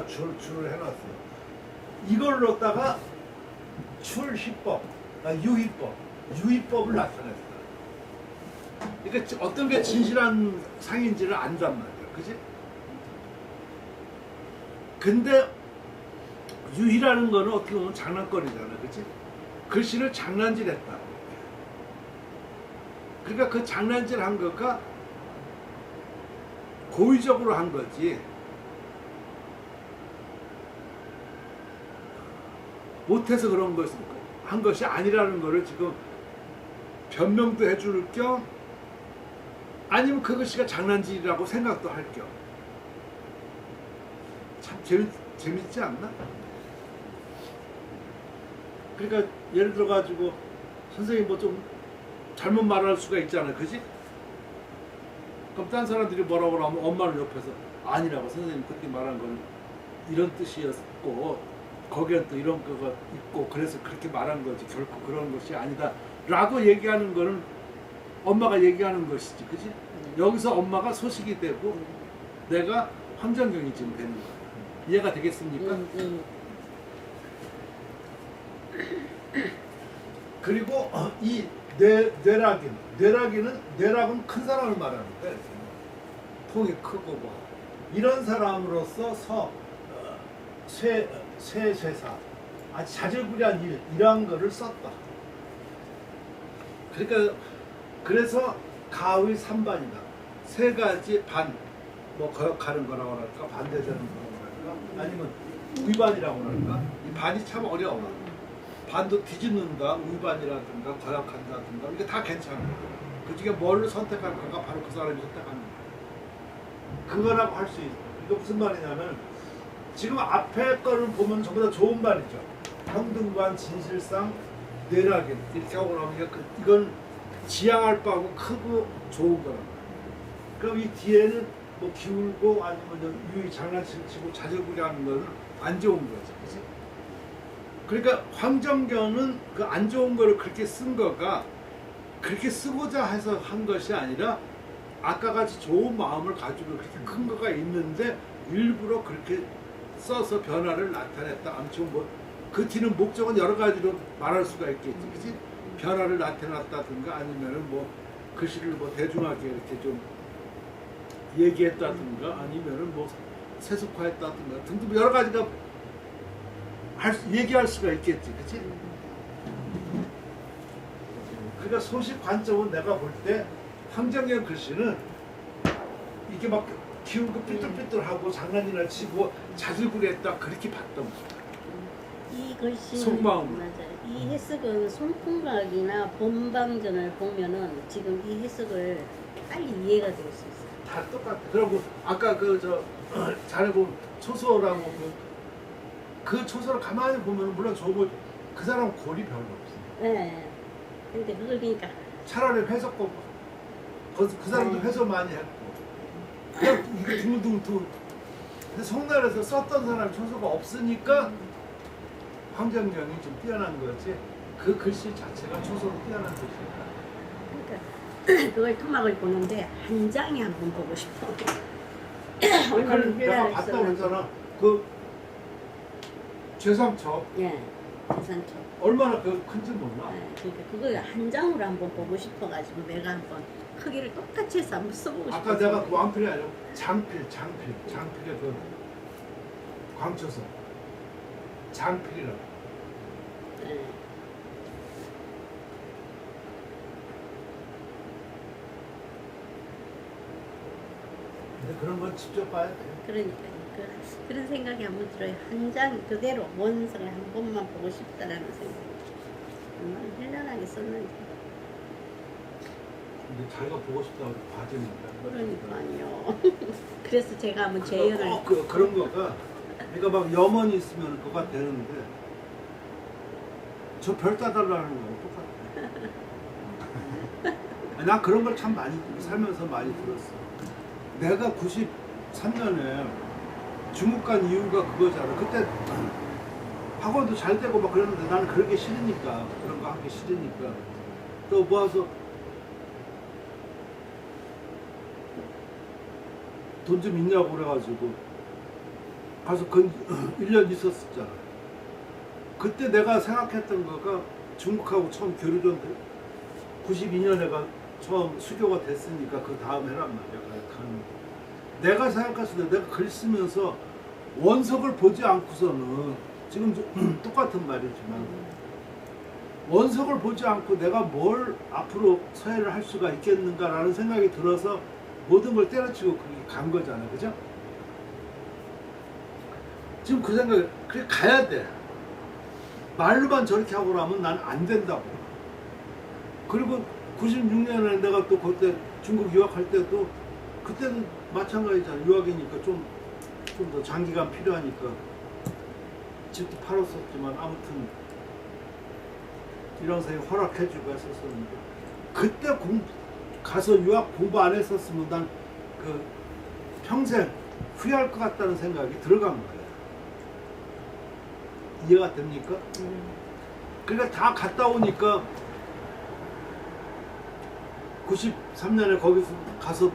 줄을 해놨어요. 이걸로다가 출희법, 유희법을 나타냈다. 그러니까 어떤 게 진실한 상인지를 안단 말이야, 그지? 근데 유희라는 거는 어떻게 보면 장난거리잖아, 그지? 글씨를 장난질했다. 그러니까 그 장난질 한 거가 고의적으로 한 거지 못해서 그런 것을 한 것이 아니라는 거를 지금 변명도 해줄 겸 아니면 그것이가 장난질이라고 생각도 할 겸 참 재밌지 않나? 그러니까 예를 들어 가지고 선생님 뭐 좀 잘못 말할 수가 있잖아요, 그지? 그럼 딴 사람들이 뭐라고 하면 엄마는 옆에서 아니라고, 선생님 그렇게 말한 건 이런 뜻이었고 거기엔 또 이런 거가 있고 그래서 그렇게 말한 거지 결코 그런 것이 아니다 라고 얘기하는 거는 엄마가 얘기하는 것이지, 그지? 여기서 엄마가 소식이 되고 내가 황정경이 지금 되는 거야. 이해가 되겠습니까? 그리고 이 뇌락은 큰 사람을 말하는 거야. 통이 크고 뭐 이런 사람으로서 쇠사 아주 자질구레한 일 이러한 거를 썼다. 그러니까 그래서 가의 삼반이다. 세 가지 반, 뭐 거역하는 거라고 할까, 반대되는 거라고 할까, 아니면 위반이라고 할까. 이 반이 참 어려워. 반도 뒤집는다, 위반이라든가 거역한다든가 이게 다 괜찮아. 그 중에 뭘 선택할 건가 바로 그 사람이 선택하는 거야. 그거라고 할 수 있어. 이게 무슨 말이냐면 지금 앞에 거를 보면 전부 다 좋은 말이죠. 평등관, 진실상, 뇌락인 이렇게 하고 나오면 이건 지향할 바고 크고 좋은 거란 말이야. 그럼 이 뒤에는 뭐 기울고 아니면 유의 장난치고 자질구레하는 거는 안 좋은 거지, 그치? 그러니까 황정경은 그 안 좋은 거를 그렇게 쓴 거가 그렇게 쓰고자 해서 한 것이 아니라 아까 같이 좋은 마음을 가지고 그렇게 큰 거가 있는데 일부러 그렇게 써서 변화를 나타냈다. 아무튼 뭐 그 뒤는 목적은 여러 가지로 말할 수가 있겠지, 그치? 변화를 나타났다든가 아니면은 뭐 글씨를 뭐 대중하게 이렇게 좀 얘기했다든가 아니면은 뭐 세속화했다든가 등등 여러 가지가 얘기할 수가 있겠지, 그치? 그러니까 소식 관점은 내가 볼 때 황정경 글씨는 이게 막 기울고 삐뚤삐뚤하고 장난이나 치고 자질구레했다 그렇게 봤던 거야. 이 글씨 속마음. 맞아요. 이 해석은 손풍각이나 본방전을 보면은 지금 이 해석을 빨리 이해가 될 수 있어요. 다 똑같아. 그리고 아까 자네 보면 초소라고 그 초소를 가만히 보면 물론 좋고 그 사람 골이 별로 없어. 네. 근데 그걸 그러니까 차라리 회석고 그 사람도 회석 많이 했고 그냥 두물두물. 근데 송나라에서 썼던 사람이 초서가 없으니까 황정경이 좀 뛰어난 거지. 그 글씨 자체가 초서로 뛰어난 글씨야. 그러니까 그걸 토막을 보는데 한 장에 한번 보고 싶어. 얼마나 내가 힐라를 봤다고 썼는지. 했잖아. 그 최상첩 예, 계산처. 얼마나 그 큰지 몰라. 그러니까 그걸 한 장으로 한번 보고 싶어가지고 내가 한번 크기를 똑같이 해서 한번 써보고 싶어. 아까 내가 그 완필이 아니라 장필의 그 광초서 장필이라고. 예. 근데 그런 건 직접 봐야 돼. 그러니까요. 그런 생각이 한번 들어요. 한 장 그대로 원성을 한 번만 보고 싶다라는 생각이. 얼마나 현란하게 썼는지. 근데 자기가 보고 싶다고 봐주니까. 그러니까요. 그래서 제가 한번 재연을. 그런 거가 그러니까 막 염원이 있으면 그거가 되는데 저 별 따달라는 거랑 똑같아. 아니, 나 그런 걸 참 많이 살면서 많이 들었어. 내가 93년에 중국 간 이유가 그거잖아. 그때 학원도 잘 되고 막 그랬는데 나는 그런 게 싫으니까, 그런 거 하기 싫으니까 또 모아서 돈 좀 있냐고 그래가지고 가서 그 1년 있었었잖아. 그때 내가 생각했던 거가 중국하고 처음 교류전 92년에가 처음 수교가 됐으니까 그 다음 해란 말이야. 내가 생각했을 때 내가 글 쓰면서 원석을 보지 않고서는 지금 똑같은 말이지만 원석을 보지 않고 내가 뭘 앞으로 서예를 할 수가 있겠는가라는 생각이 들어서 모든 걸 때려치고 거기 간 거잖아. 그죠? 지금 그 생각이 그래 가야 돼. 말로만 저렇게 하고 나면 난 안 된다고. 그리고 96년에 내가 또 그때 중국 유학할 때도 그때도 마찬가지잖아. 유학이니까 좀 더 장기간 필요하니까 집도 팔았었지만 아무튼 이런 생이 허락해주고 했었었는데 그때 가서 유학 공부 안 했었으면 난 그 평생 후회할 것 같다는 생각이 들어간 거예요. 이해가 됩니까? 그러니까 다 갔다 오니까 93년에 거기서 가서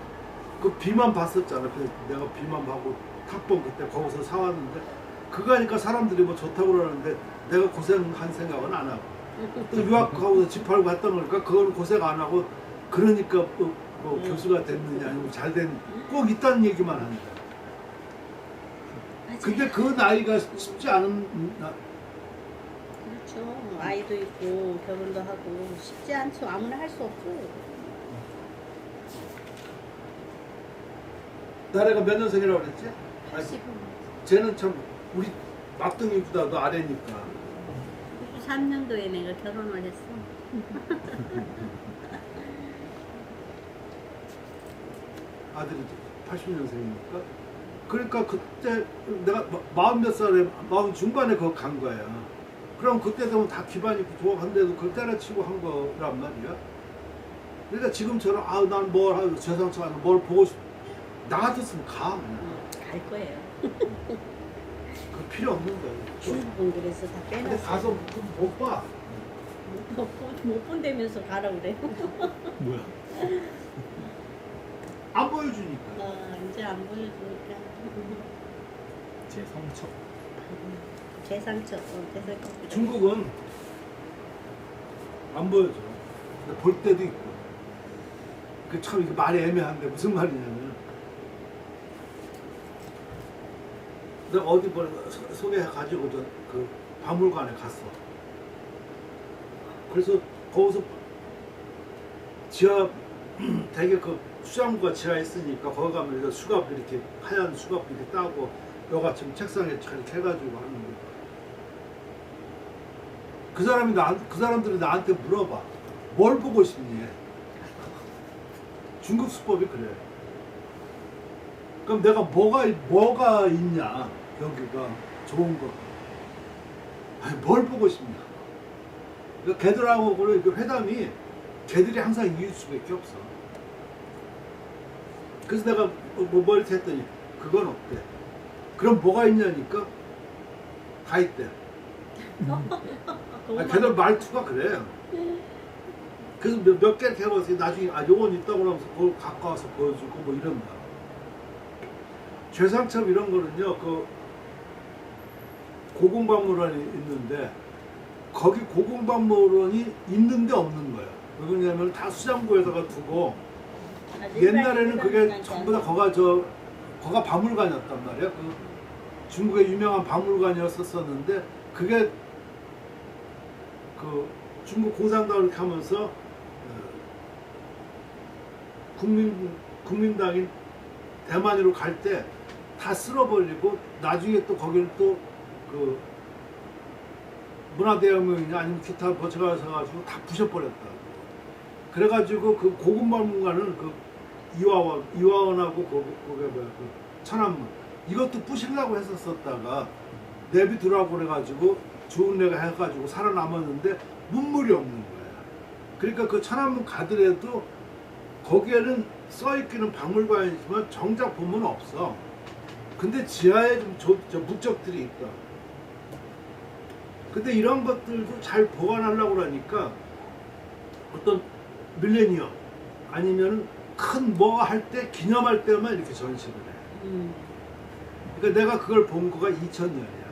그 비만 봤었잖아. 내가 비만 보고 탁본 그때 거기서 사왔는데 그거 하니까 사람들이 뭐 좋다고 그러는데 내가 고생한 생각은 안 하고 또 유학 가고서 집 팔고 갔다 오니까 그걸 고생 안 하고 그러니까 뭐 교수가 됐느냐 아니면 잘된 꼭 있다는 얘기만 합니다. 근데 그 나이가 쉽지 않은 그렇죠. 아이도 있고 결혼도 하고 쉽지 않죠. 아무나 할 수 없죠. 나래가 몇 년생이라고 그랬지? 80은 쟤는 참 우리 막둥이보다도 아래니까 93년도에 내가 결혼을 했어. 아들이 80년생이니까 그러니까 그때 내가 40몇 살에 40 중반에 그거 간 거야. 그럼 그때 되면 다 기반이 부족한데도 그걸 때려치고 한 거란 말이야. 그러니까 지금처럼 난 뭘 하고 재상처 하는 뭘 보고 싶 나 같았으면 가 그냥. 갈 거예요. 그 필요 없는 거야. 중국은 그래서 다 근데 빼놨어. 가서 못 봐. 못 본다면서 가라 그래. 뭐야? 안 보여주니까. 이제 안 보여주니까. 제 성첩. 재상처. 중국은 안 보여줘. 근데 볼 때도 있고. 그 참 이게 말이 애매한데 무슨 말이냐면 내가 어디 소개해가지고 그 박물관에 갔어. 그래서 거기서 지하 되게 그 수장부가 지하에 있으니까 거기 가면 수갑 이렇게 하얀 수갑 이렇게 따고 여가 지금 책상에 이렇게 해가지고 하는데 그 사람들이 나한테 물어봐. 뭘 보고 싶니? 중국 수법이 그래. 그럼 내가 뭐가 있냐? 여기가 좋은 거. 아니, 뭘 보고 싶냐? 그러니까 걔들하고 그 회담이 걔들이 항상 이길 수밖에 없어. 그래서 내가 뭐 이렇게 했더니 그건 없대. 그럼 뭐가 있냐니까 다 있대. 걔들 말투가 그래. 그래서 몇 개 이렇게 해봐서 나중에 요건 있다고 하면서 그걸 갖고 와서 보여주고 뭐 이런다. 최상첩 이런 거는요, 그 고궁박물관이 있는데 거기 고궁박물원이 있는데 없는 거야. 왜냐면 다 수장고에다가 두고 옛날에는 그게 전부 다 거가 박물관이었단 말이야. 그 중국의 유명한 박물관이었었는데 그게 그 중국 공산당을 이렇게 하면서 국민당인 대만으로 갈 때 다 쓸어버리고 나중에 또 거기를 또 그 문화대혁명이냐 아니면 기타 거쳐가서 가지고 다 부셔버렸다. 그래가지고 그 고궁박물관은 그 이화원하고 그게 뭐야 그 천안문 이것도 부시려고 했었다가 내비두라고 그래가지고 좋은 애가 해가지고 살아남았는데 문물이 없는 거야. 그러니까 그 천안문 가더라도 거기에는 써있기는 박물관이지만 정작 보면 없어. 근데 지하에 좀 묵적들이 있다. 근데 이런 것들도 잘 보관하려고 그러니까 어떤 밀레니엄 아니면 큰 뭐 할 때 기념할 때만 이렇게 전시를 해. 그러니까 내가 그걸 본 거가 2000년이야.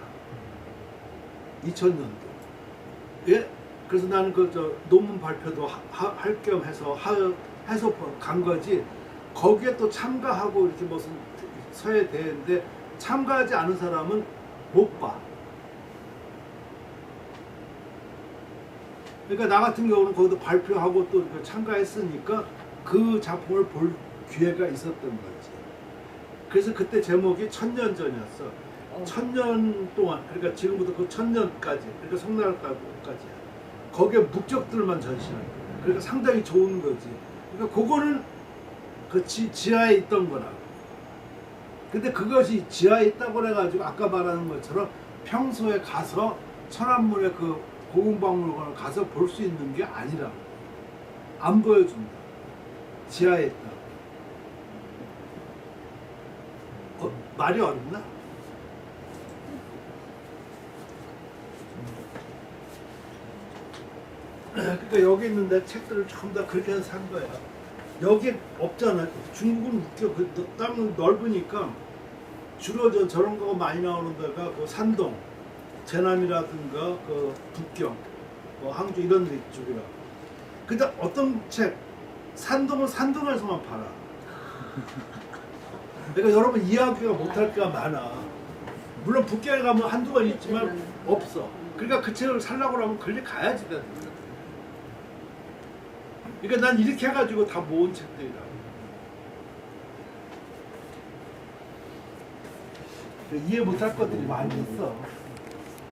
2000년도. 예? 그래서 나는 그 논문 발표도 할 겸 해서 해서 간 거지. 거기에 또 참가하고 이렇게 무슨 서예 대회인데 참가하지 않은 사람은 못 봐. 그러니까 나 같은 경우는 거기도 발표하고 또 참가했으니까 그 작품을 볼 기회가 있었던 거지. 그래서 그때 제목이 1000년 전이었어. 1000년 동안, 그러니까 지금부터 그 1000년까지, 그러니까 송나라까지야. 거기에 묵적들만 전시하는 거야. 그러니까 상당히 좋은 거지. 그러니까 그거는 그 지하에 있던 거라고. 근데 그것이 지하에 있다고 해가지고 아까 말하는 것처럼 평소에 가서 천안문의 그 고궁박물관을 가서 볼 수 있는 게 아니라고. 안 보여준다. 지하에 있다. 말이 어렵나? 그러니까 여기 있는 내 책들을 전부 다 그렇게 해서 산 거야. 여기 없잖아. 중국은 웃겨. 그 땅은 넓으니까 주로 저런 거가 많이 나오는 데가 그 산동, 제남이라든가 그 북경, 뭐 항주 이런 데 쪽이라. 근데 어떤 책 산동은 산동에서만 팔아. 그러니까 여러분 이해하기가 못할 게가 많아. 물론 북경에 가면 한두 번 있지만 없어. 그러니까 그 책을 살려고 하면 걸리 가야지. 그러니까 난 이렇게 해가지고 다 모은 책들이라. 이해 못할 것들이 많이 있어.